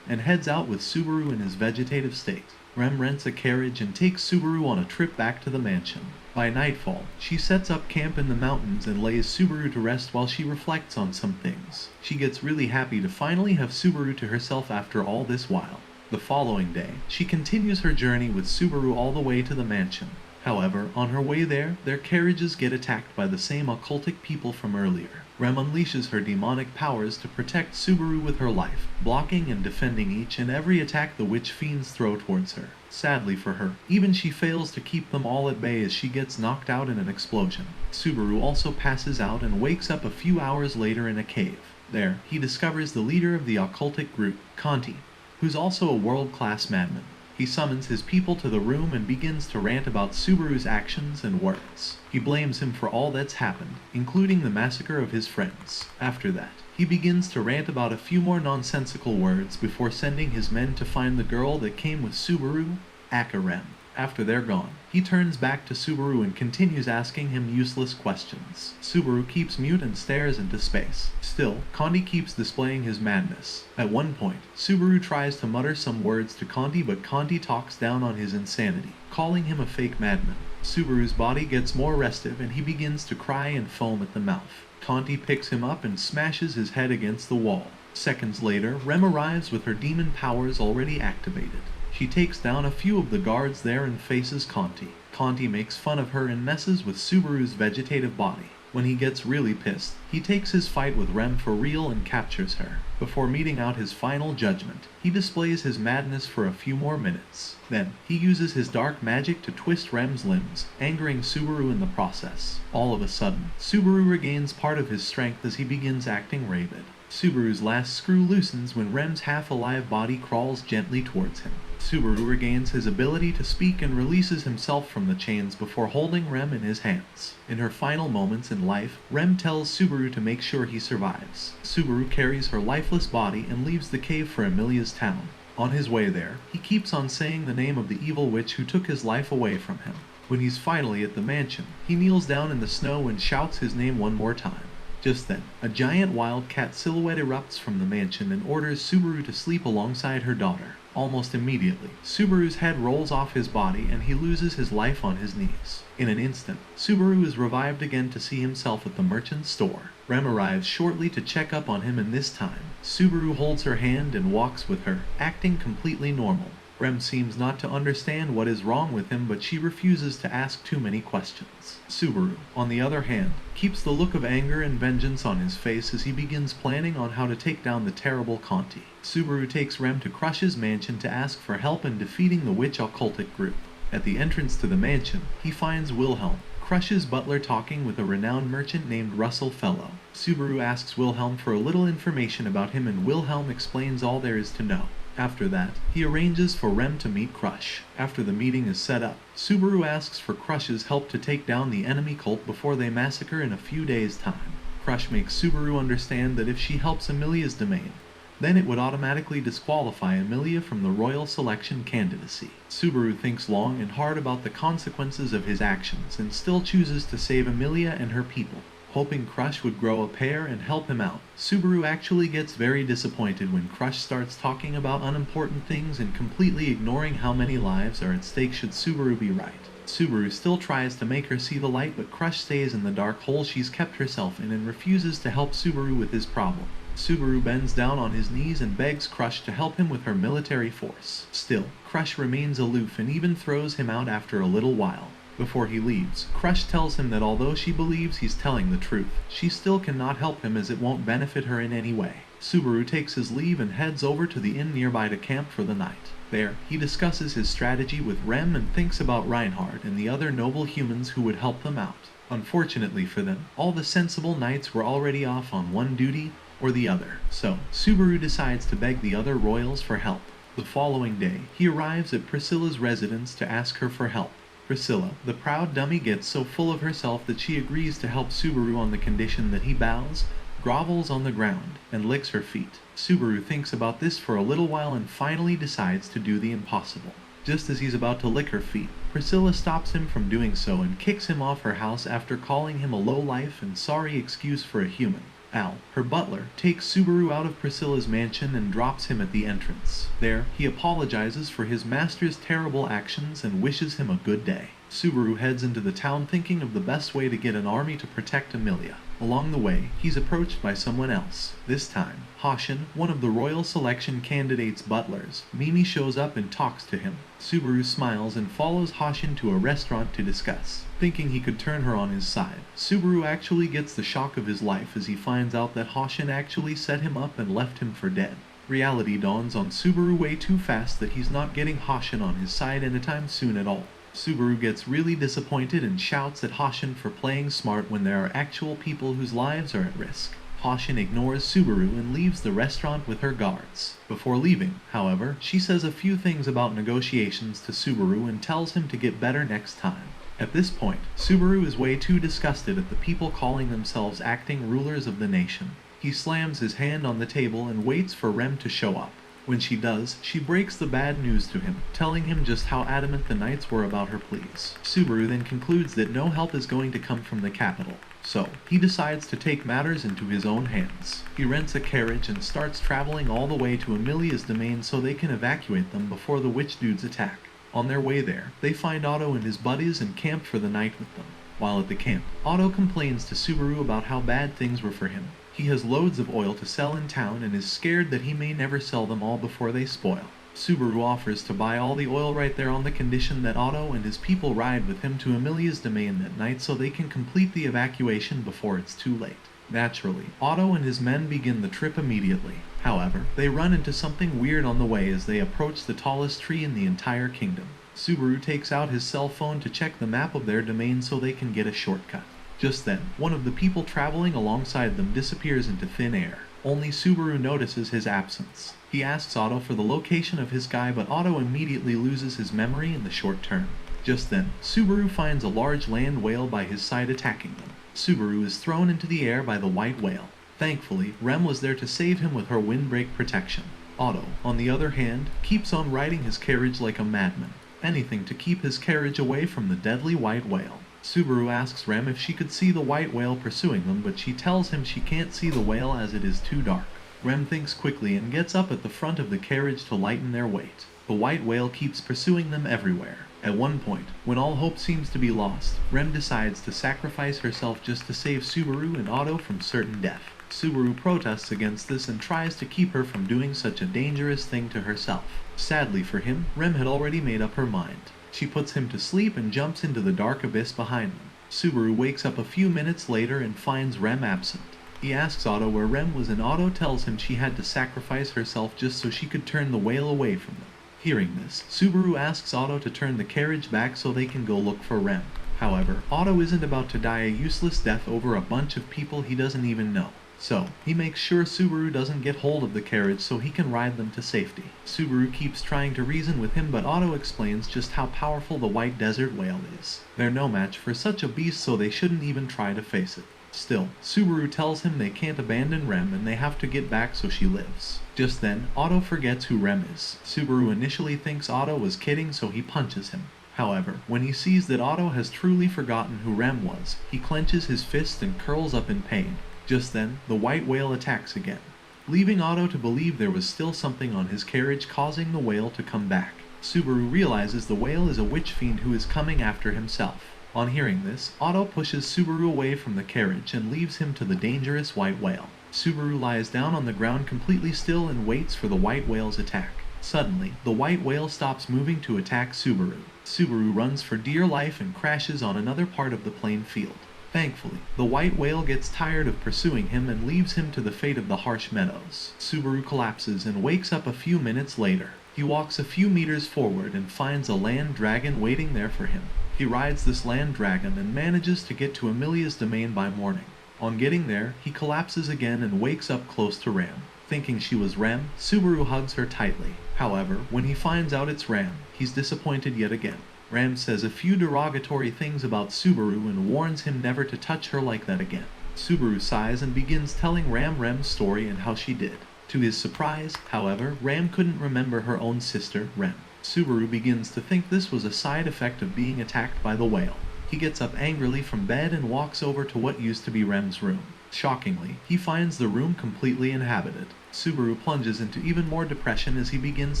and heads out with Subaru in his vegetative state. Rem rents a carriage and takes Subaru on a trip back to the mansion. By nightfall, she sets up camp in the mountains and lays Subaru to rest while she reflects on some things. She gets really happy to finally have Subaru to herself after all this while. The following day, she continues her journey with Subaru all the way to the mansion. However, on her way there, their carriages get attacked by the same occultic people from earlier. Rem unleashes her demonic powers to protect Subaru with her life, blocking and defending each and every attack the witch fiends throw towards her. Sadly for her, even she fails to keep them all at bay as she gets knocked out in an explosion. Subaru also passes out and wakes up a few hours later in a cave. There, he discovers the leader of the occultic group, Conti, who's also a world-class madman. He summons his people to the room and begins to rant about Subaru's actions and words. He blames him for all that's happened, including the massacre of his friends. After that, he begins to rant about a few more nonsensical words before sending his men to find the girl that came with Subaru, Akarem. After they're gone, he turns back to Subaru and continues asking him useless questions. Subaru keeps mute and stares into space. Still, Conti keeps displaying his madness. At one point, Subaru tries to mutter some words to Conti, but Conti talks down on his insanity, calling him a fake madman. Subaru's body gets more restive and he begins to cry and foam at the mouth. Conti picks him up and smashes his head against the wall. Seconds later, Rem arrives with her demon powers already activated. She takes down a few of the guards there and faces Conti. Conti makes fun of her and messes with Subaru's vegetative body. When he gets really pissed, he takes his fight with Rem for real and captures her. Before meting out his final judgment, he displays his madness for a few more minutes. Then, he uses his dark magic to twist Rem's limbs, angering Subaru in the process. All of a sudden, Subaru regains part of his strength as he begins acting rabid. Subaru's last screw loosens when Rem's half-alive body crawls gently towards him. Subaru regains his ability to speak and releases himself from the chains before holding Rem in his hands. In her final moments in life, Rem tells Subaru to make sure he survives. Subaru carries her lifeless body and leaves the cave for Emilia's town. On his way there, he keeps on saying the name of the evil witch who took his life away from him. When he's finally at the mansion, he kneels down in the snow and shouts his name one more time. Just then, a giant wildcat silhouette erupts from the mansion and orders Subaru to sleep alongside her daughter. Almost immediately, Subaru's head rolls off his body and he loses his life on his knees. In an instant, Subaru is revived again to see himself at the merchant's store. Rem arrives shortly to check up on him, and this time, Subaru holds her hand and walks with her, acting completely normal. Rem seems not to understand what is wrong with him, but she refuses to ask too many questions. Subaru, on the other hand, keeps the look of anger and vengeance on his face as he begins planning on how to take down the terrible Conti. Subaru takes Rem to Crush's mansion to ask for help in defeating the witch occultic group. At the entrance to the mansion, he finds Wilhelm, Crush's butler, talking with a renowned merchant named Russell Fellow. Subaru asks Wilhelm for a little information about him, and Wilhelm explains all there is to know. After that, he arranges for Rem to meet Crush. After the meeting is set up, Subaru asks for Crush's help to take down the enemy cult before they massacre in a few days' time. Crush makes Subaru understand that if she helps Amelia's domain, then it would automatically disqualify Amelia from the royal selection candidacy. Subaru thinks long and hard about the consequences of his actions and still chooses to save Amelia and her people, hoping Crush would grow a pair and help him out. Subaru actually gets very disappointed when Crush starts talking about unimportant things and completely ignoring how many lives are at stake should Subaru be right. Subaru still tries to make her see the light, but Crush stays in the dark hole she's kept herself in and refuses to help Subaru with his problem. Subaru bends down on his knees and begs Crush to help him with her military force. Still, Crush remains aloof and even throws him out after a little while. Before he leaves, Crush tells him that although she believes he's telling the truth, she still cannot help him as it won't benefit her in any way. Subaru takes his leave and heads over to the inn nearby to camp for the night. There, he discusses his strategy with Rem and thinks about Reinhard and the other noble humans who would help them out. Unfortunately for them, all the sensible knights were already off on one duty or the other, so Subaru decides to beg the other royals for help. The following day, he arrives at Priscilla's residence to ask her for help. Priscilla, the proud dummy, gets so full of herself that she agrees to help Subaru on the condition that he bows, grovels on the ground, and licks her feet. Subaru thinks about this for a little while and finally decides to do the impossible. Just as he's about to lick her feet, Priscilla stops him from doing so and kicks him off her house after calling him a lowlife and sorry excuse for a human. Al, her butler, takes Subaru out of Priscilla's mansion and drops him at the entrance. There, he apologizes for his master's terrible actions and wishes him a good day. Subaru heads into the town thinking of the best way to get an army to protect Amelia. Along the way, he's approached by someone else. This time, Hashin, one of the royal selection candidate's butlers. Mimi shows up and talks to him. Subaru smiles and follows Hashin to a restaurant to discuss, thinking he could turn her on his side. Subaru actually gets the shock of his life as he finds out that Hashin actually set him up and left him for dead. Reality dawns on Subaru way too fast that he's not getting Hashin on his side anytime soon at all. Subaru gets really disappointed and shouts at Hashin for playing smart when there are actual people whose lives are at risk. Hashin ignores Subaru and leaves the restaurant with her guards. Before leaving, however, she says a few things about negotiations to Subaru and tells him to get better next time. At this point, Subaru is way too disgusted at the people calling themselves acting rulers of the nation. He slams his hand on the table and waits for Rem to show up. When she does, she breaks the bad news to him, telling him just how adamant the knights were about her pleas. Subaru then concludes that no help is going to come from the capital, so he decides to take matters into his own hands. He rents a carriage and starts traveling all the way to Amelia's domain so they can evacuate them before the witch dudes attack. On their way there, they find Otto and his buddies and camp for the night with them. While at the camp, Otto complains to Subaru about how bad things were for him. He has loads of oil to sell in town and is scared that he may never sell them all before they spoil. Subaru offers to buy all the oil right there on the condition that Otto and his people ride with him to Amelia's domain that night so they can complete the evacuation before it's too late. Naturally, Otto and his men begin the trip immediately. However, they run into something weird on the way as they approach the tallest tree in the entire kingdom. Subaru takes out his cell phone to check the map of their domain so they can get a shortcut. Just then, one of the people traveling alongside them disappears into thin air. Only Subaru notices his absence. He asks Otto for the location of his guy, but Otto immediately loses his memory in the short term. Just then, Subaru finds a large land whale by his side attacking them. Subaru is thrown into the air by the white whale. Thankfully, Rem was there to save him with her windbreak protection. Otto, on the other hand, keeps on riding his carriage like a madman. Anything to keep his carriage away from the deadly white whale. Subaru asks Rem if she could see the white whale pursuing them, but she tells him she can't see the whale as it is too dark. Rem thinks quickly and gets up at the front of the carriage to lighten their weight. The white whale keeps pursuing them everywhere. At one point, when all hope seems to be lost, Rem decides to sacrifice herself just to save Subaru and Otto from certain death. Subaru protests against this and tries to keep her from doing such a dangerous thing to herself. Sadly for him, Rem had already made up her mind. She puts him to sleep and jumps into the dark abyss behind them. Subaru wakes up a few minutes later and finds Rem absent. He asks Otto where Rem was and Otto tells him she had to sacrifice herself just so she could turn the whale away from them. Hearing this, Subaru asks Otto to turn the carriage back so they can go look for Rem. However, Otto isn't about to die a useless death over a bunch of people he doesn't even know. So, he makes sure Subaru doesn't get hold of the carriage so he can ride them to safety. Subaru keeps trying to reason with him, but Otto explains just how powerful the white desert whale is. They're no match for such a beast, so they shouldn't even try to face it. Still, Subaru tells him they can't abandon Rem and they have to get back so she lives. Just then, Otto forgets who Rem is. Subaru initially thinks Otto was kidding, so he punches him. However, when he sees that Otto has truly forgotten who Rem was, he clenches his fist and curls up in pain. Just then, the white whale attacks again, leaving Otto to believe there was still something on his carriage, causing the whale to come back. Subaru realizes the whale is a witch fiend who is coming after himself. On hearing this, Otto pushes Subaru away from the carriage and leaves him to the dangerous white whale. Subaru lies down on the ground completely still and waits for the white whale's attack. Suddenly, the white whale stops moving to attack Subaru. Subaru runs for dear life and crashes on another part of the plain field. Thankfully, the white whale gets tired of pursuing him and leaves him to the fate of the harsh meadows. Subaru collapses and wakes up a few minutes later. He walks a few meters forward and finds a land dragon waiting there for him. He rides this land dragon and manages to get to Emilia's domain by morning. On getting there, he collapses again and wakes up close to Ram. Thinking she was Rem, Subaru hugs her tightly. However, when he finds out it's Ram, he's disappointed yet again. Ram says a few derogatory things about Subaru and warns him never to touch her like that again. Subaru sighs and begins telling Ram Rem's story and how she did. To his surprise, however, Ram couldn't remember her own sister, Rem. Subaru begins to think this was a side effect of being attacked by the whale. He gets up angrily from bed and walks over to what used to be Rem's room. Shockingly, he finds the room completely inhabited. Subaru plunges into even more depression as he begins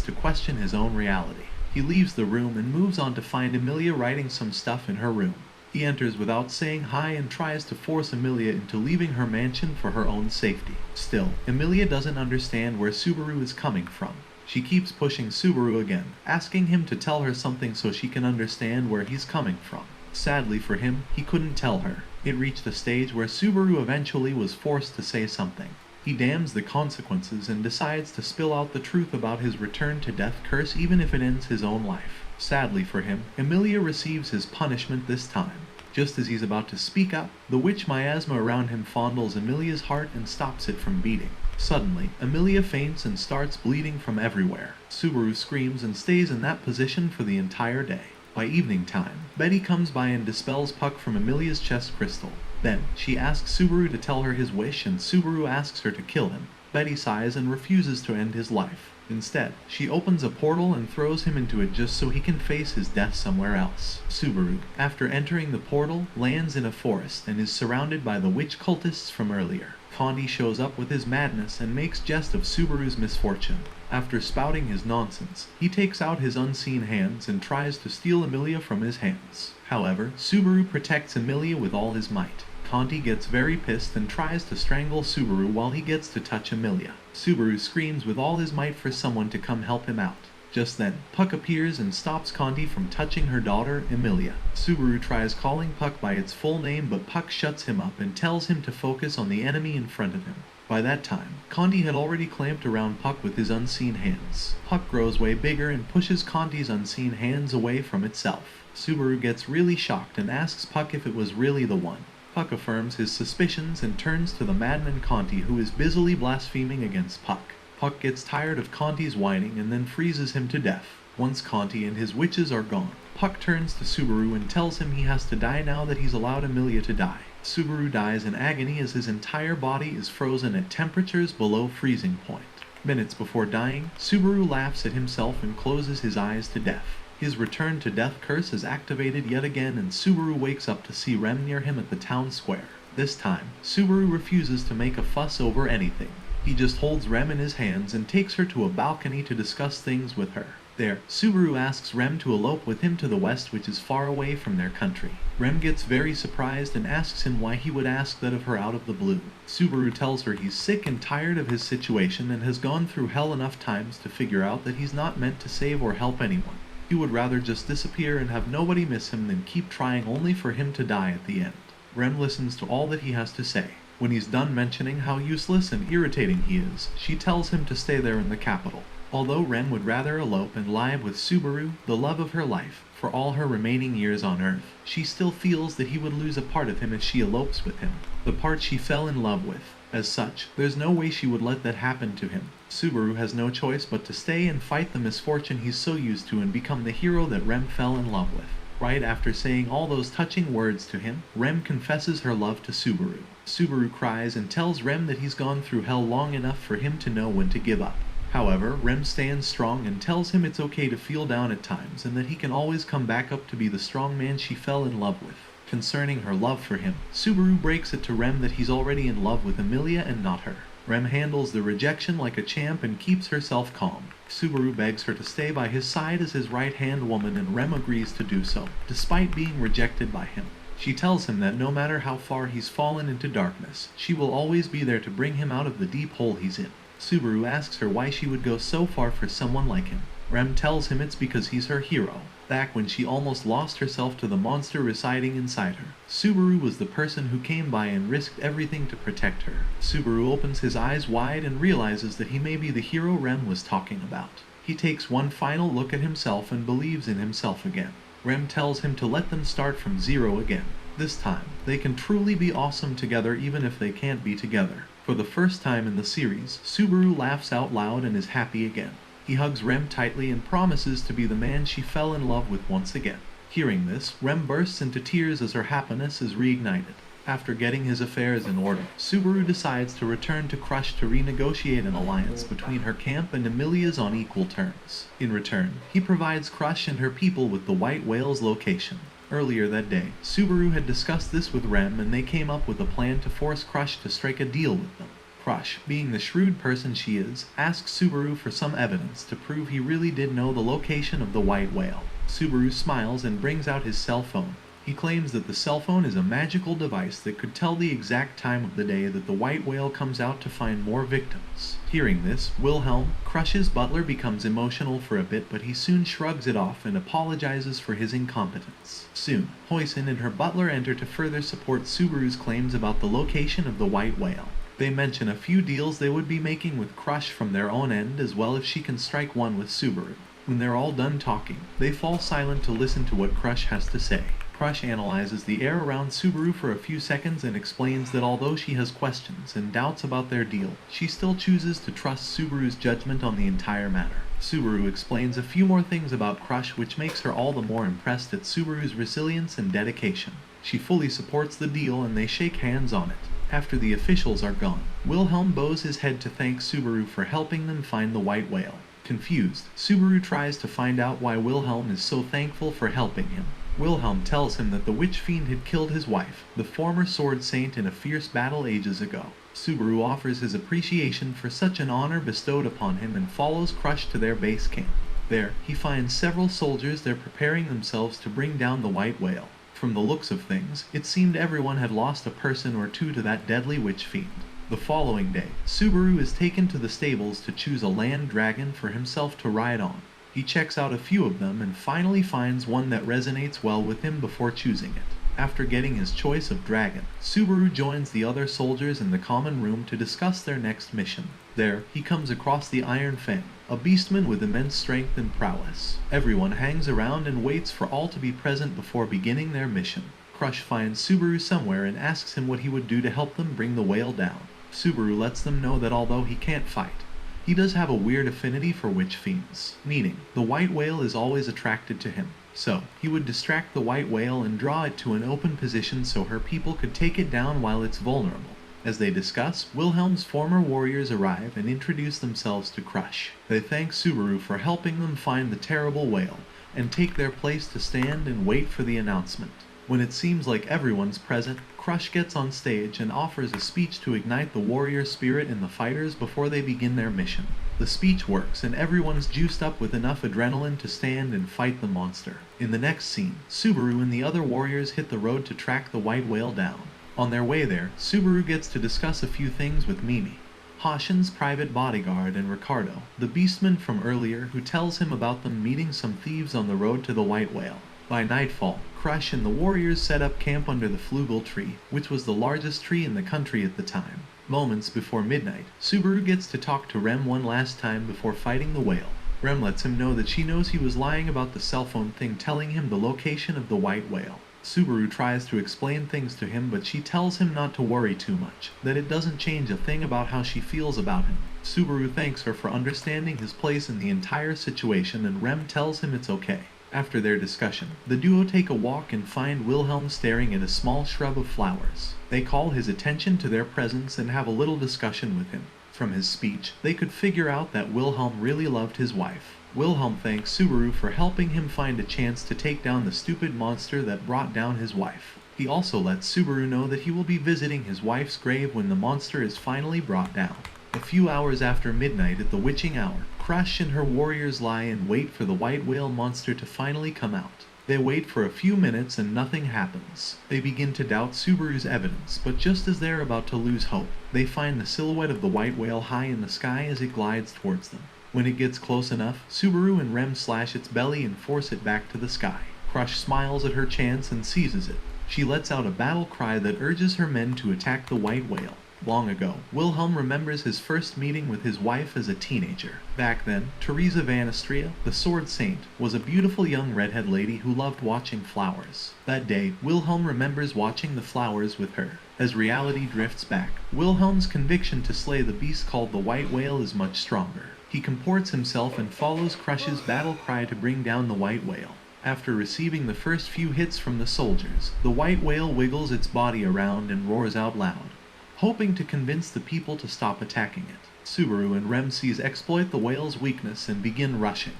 to question his own reality. He leaves the room and moves on to find Emilia writing some stuff in her room. He enters without saying hi and tries to force Emilia into leaving her mansion for her own safety. Still, Emilia doesn't understand where Subaru is coming from. She keeps pushing Subaru again, asking him to tell her something so she can understand where he's coming from. Sadly for him, he couldn't tell her. It reached a stage where Subaru eventually was forced to say something. He damns the consequences and decides to spill out the truth about his return to death curse even if it ends his own life. Sadly for him, Emilia receives his punishment this time. Just as he's about to speak up, the witch miasma around him fondles Emilia's heart and stops it from beating. Suddenly, Emilia faints and starts bleeding from everywhere. Subaru screams and stays in that position for the entire day. By evening time, Betty comes by and dispels Puck from Emilia's chest crystal. Then, she asks Subaru to tell her his wish and Subaru asks her to kill him. Betty sighs and refuses to end his life. Instead, she opens a portal and throws him into it just so he can face his death somewhere else. Subaru, after entering the portal, lands in a forest and is surrounded by the witch cultists from earlier. Condi shows up with his madness and makes jest of Subaru's misfortune. After spouting his nonsense, he takes out his unseen hands and tries to steal Emilia from his hands. However, Subaru protects Emilia with all his might. Condi gets very pissed and tries to strangle Subaru while he gets to touch Emilia. Subaru screams with all his might for someone to come help him out. Just then, Puck appears and stops Condi from touching her daughter, Emilia. Subaru tries calling Puck by its full name, but Puck shuts him up and tells him to focus on the enemy in front of him. By that time, Condi had already clamped around Puck with his unseen hands. Puck grows way bigger and pushes Condi's unseen hands away from itself. Subaru gets really shocked and asks Puck if it was really the one. Puck affirms his suspicions and turns to the madman Conti, who is busily blaspheming against Puck. Puck gets tired of Conti's whining and then freezes him to death. Once Conti and his witches are gone, Puck turns to Subaru and tells him he has to die now that he's allowed Emilia to die. Subaru dies in agony as his entire body is frozen at temperatures below freezing point. Minutes before dying, Subaru laughs at himself and closes his eyes to death. His return to death curse is activated yet again and Subaru wakes up to see Rem near him at the town square. This time, Subaru refuses to make a fuss over anything. He just holds Rem in his hands and takes her to a balcony to discuss things with her. There, Subaru asks Rem to elope with him to the west, which is far away from their country. Rem gets very surprised and asks him why he would ask that of her out of the blue. Subaru tells her he's sick and tired of his situation and has gone through hell enough times to figure out that he's not meant to save or help anyone. He would rather just disappear and have nobody miss him than keep trying only for him to die at the end. Rem listens to all that he has to say. When he's done mentioning how useless and irritating he is, she tells him to stay there in the capital. Although Rem would rather elope and lie with Subaru, the love of her life, for all her remaining years on Earth, she still feels that he would lose a part of him if she elopes with him, the part she fell in love with. As such, there's no way she would let that happen to him. Subaru has no choice but to stay and fight the misfortune he's so used to and become the hero that Rem fell in love with. Right after saying all those touching words to him, Rem confesses her love to Subaru. Subaru cries and tells Rem that he's gone through hell long enough for him to know when to give up. However, Rem stands strong and tells him it's okay to feel down at times and that he can always come back up to be the strong man she fell in love with. Concerning her love for him, Subaru breaks it to Rem that he's already in love with Emilia and not her. Rem handles the rejection like a champ and keeps herself calm. Subaru begs her to stay by his side as his right-hand woman and Rem agrees to do so, despite being rejected by him. She tells him that no matter how far he's fallen into darkness, she will always be there to bring him out of the deep hole he's in. Subaru asks her why she would go so far for someone like him. Rem tells him it's because he's her hero. Back when she almost lost herself to the monster residing inside her, Subaru was the person who came by and risked everything to protect her. Subaru opens his eyes wide and realizes that he may be the hero Rem was talking about. He takes one final look at himself and believes in himself again. Rem tells him to let them start from zero again. This time, they can truly be awesome together even if they can't be together. For the first time in the series, Subaru laughs out loud and is happy again. He hugs Rem tightly and promises to be the man she fell in love with once again. Hearing this, Rem bursts into tears as her happiness is reignited. After getting his affairs in order, Subaru decides to return to Crush to renegotiate an alliance between her camp and Emilia's on equal terms. In return, he provides Crush and her people with the White Whale's location. Earlier that day, Subaru had discussed this with Rem and they came up with a plan to force Crush to strike a deal with them. Crush, being the shrewd person she is, asks Subaru for some evidence to prove he really did know the location of the White Whale. Subaru smiles and brings out his cell phone. He claims that the cell phone is a magical device that could tell the exact time of the day that the White Whale comes out to find more victims. Hearing this, Wilhelm, Crush's butler, becomes emotional for a bit, but he soon shrugs it off and apologizes for his incompetence. Soon, Hoisin and her butler enter to further support Subaru's claims about the location of the White Whale. They mention a few deals they would be making with Crush from their own end, as well if she can strike one with Subaru. When they're all done talking, they fall silent to listen to what Crush has to say. Crush analyzes the air around Subaru for a few seconds and explains that although she has questions and doubts about their deal, she still chooses to trust Subaru's judgment on the entire matter. Subaru explains a few more things about Crush which makes her all the more impressed at Subaru's resilience and dedication. She fully supports the deal and they shake hands on it. After the officials are gone, Wilhelm bows his head to thank Subaru for helping them find the White Whale. Confused, Subaru tries to find out why Wilhelm is so thankful for helping him. Wilhelm tells him that the witch fiend had killed his wife, the former sword saint, in a fierce battle ages ago. Subaru offers his appreciation for such an honor bestowed upon him and follows Crush to their base camp. There, he finds several soldiers there preparing themselves to bring down the White Whale. From the looks of things, it seemed everyone had lost a person or two to that deadly witch fiend. The following day, Subaru is taken to the stables to choose a land dragon for himself to ride on. He checks out a few of them and finally finds one that resonates well with him before choosing it. After getting his choice of dragon, Subaru joins the other soldiers in the common room to discuss their next mission. There, he comes across the Iron Fang, a beastman with immense strength and prowess. Everyone hangs around and waits for all to be present before beginning their mission. Crush finds Subaru somewhere and asks him what he would do to help them bring the whale down. Subaru lets them know that although he can't fight, he does have a weird affinity for witch fiends, meaning the White Whale is always attracted to him. So, he would distract the White Whale and draw it to an open position so her people could take it down while it's vulnerable. As they discuss, Wilhelm's former warriors arrive and introduce themselves to Crush. They thank Subaru for helping them find the terrible whale, and take their place to stand and wait for the announcement. When it seems like everyone's present, Crush gets on stage and offers a speech to ignite the warrior spirit in the fighters before they begin their mission. The speech works, and everyone's juiced up with enough adrenaline to stand and fight the monster. In the next scene, Subaru and the other warriors hit the road to track the white whale down. On their way there, Subaru gets to discuss a few things with Mimi, Hashin's private bodyguard, and Ricardo, the beastman from earlier, who tells him about them meeting some thieves on the road to the white whale. By nightfall, Crush and the warriors set up camp under the flugel tree, which was the largest tree in the country at the time. Moments before midnight, Subaru gets to talk to Rem one last time before fighting the whale. Rem lets him know that she knows he was lying about the cell phone thing, telling him the location of the white whale. Subaru tries to explain things to him, but she tells him not to worry too much, that it doesn't change a thing about how she feels about him. Subaru thanks her for understanding his place in the entire situation, and Rem tells him it's okay. After their discussion, the duo take a walk and find Wilhelm staring at a small shrub of flowers. They call his attention to their presence and have a little discussion with him. From his speech, they could figure out that Wilhelm really loved his wife. Wilhelm thanks Subaru for helping him find a chance to take down the stupid monster that brought down his wife. He also lets Subaru know that he will be visiting his wife's grave when the monster is finally brought down. A few hours after midnight at the witching hour, Crush and her warriors lie and wait for the white whale monster to finally come out. They wait for a few minutes and nothing happens. They begin to doubt Subaru's evidence, but just as they're about to lose hope, they find the silhouette of the white whale high in the sky as it glides towards them. When it gets close enough, Subaru and Rem slash its belly and force it back to the sky. Crush smiles at her chance and seizes it. She lets out a battle cry that urges her men to attack the white whale. Long ago, Wilhelm remembers his first meeting with his wife as a teenager. Back then, Teresa van Astria, the Sword Saint, was a beautiful young redhead lady who loved watching flowers. That day, Wilhelm remembers watching the flowers with her. As reality drifts back, Wilhelm's conviction to slay the beast called the white whale is much stronger. He comports himself and follows Crush's battle cry to bring down the white whale. After receiving the first few hits from the soldiers, the white whale wiggles its body around and roars out loud, hoping to convince the people to stop attacking it. Subaru and Rem sees exploit the whale's weakness and begin rushing,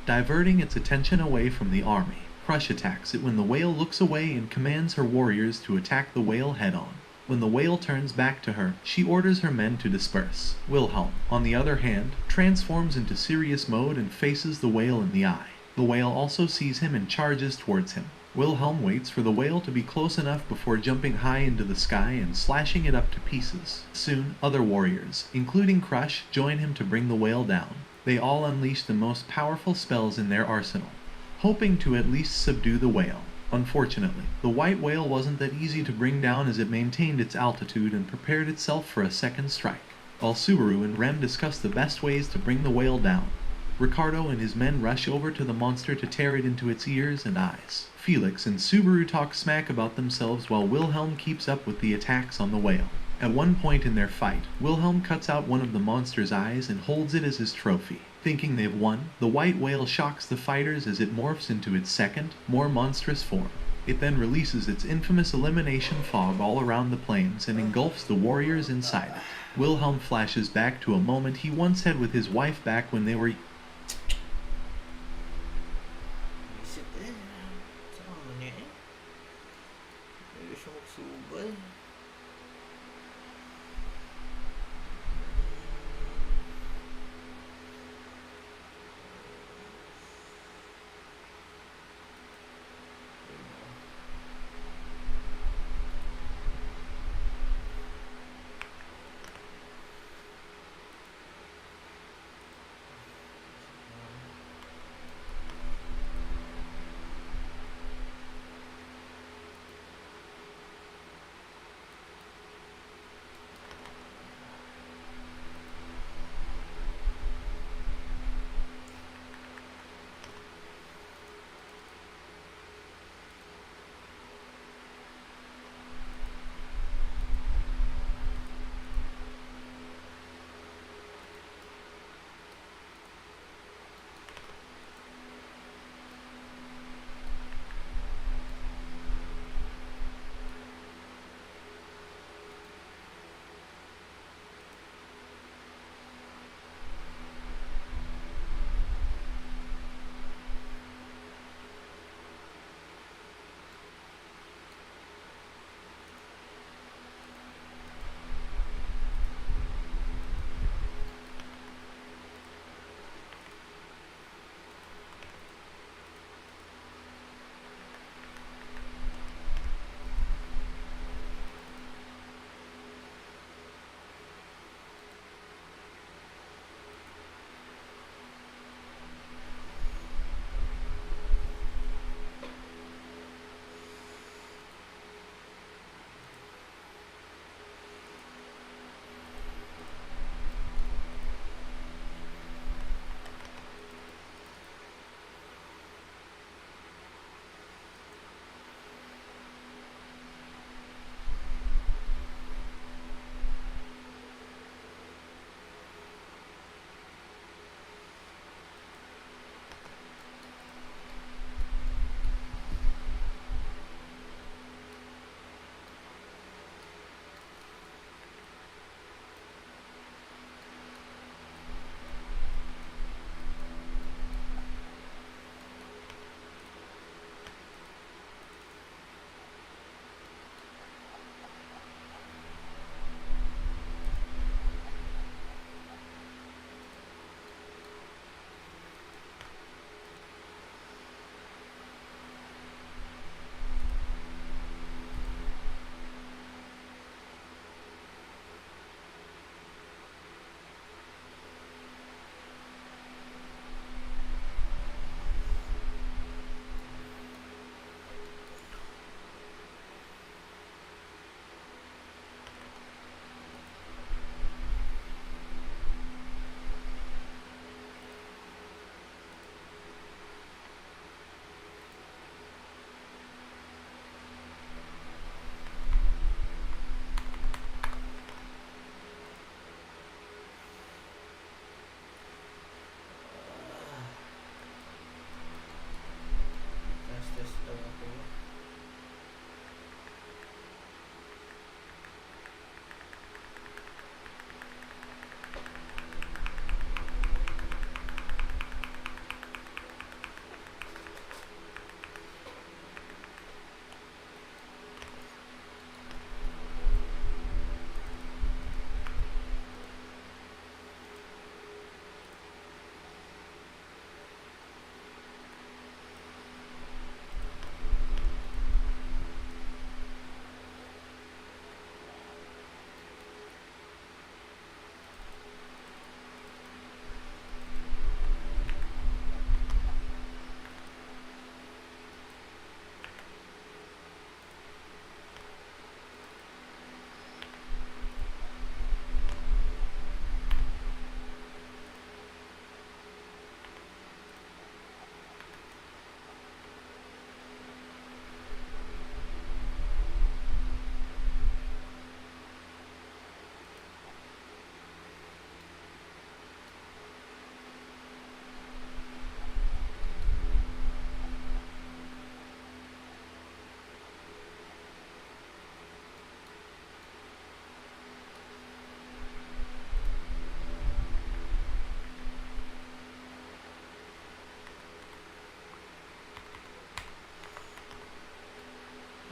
diverting its attention away from the army. Crush attacks it when the whale looks away and commands her warriors to attack the whale head-on. When the whale turns back to her, she orders her men to disperse. Wilhelm, on the other hand, transforms into serious mode and faces the whale in the eye. The whale also sees him and charges towards him. Wilhelm waits for the whale to be close enough before jumping high into the sky and slashing it up to pieces. Soon, other warriors, including Crush, join him to bring the whale down. They all unleash the most powerful spells in their arsenal, hoping to at least subdue the whale. Unfortunately, the white whale wasn't that easy to bring down as it maintained its altitude and prepared itself for a second strike. While Subaru and Rem discuss the best ways to bring the whale down, Ricardo and his men rush over to the monster to tear it into its ears and eyes. Felix and Subaru talk smack about themselves while Wilhelm keeps up with the attacks on the whale. At one point in their fight, Wilhelm cuts out one of the monster's eyes and holds it as his trophy. Thinking they've won, the white whale shocks the fighters as it morphs into its second, more monstrous form. It then releases its infamous elimination fog all around the plains and engulfs the warriors inside it. Wilhelm flashes back to a moment he once had with his wife back when they were Isip eh. Sama niya eh. Hindi siya magsubay.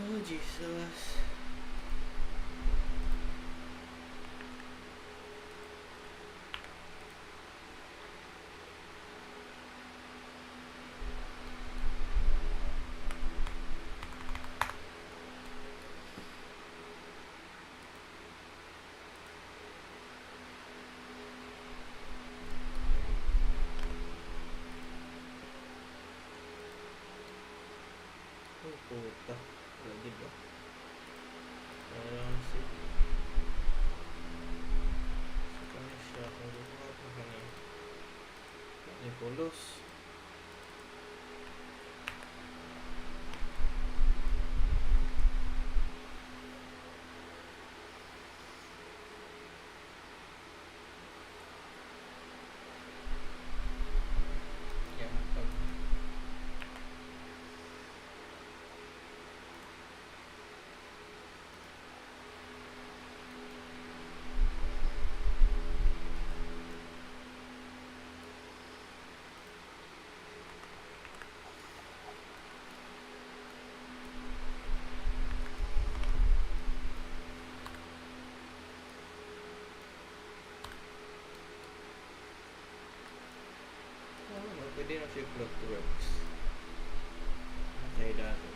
Oh, Jesus. Oh, puta. Lagi ba? Parang si kami siya. Kung di ko kapag ni Polos. Yeah, pwede na siya Clockworks. Matay dati.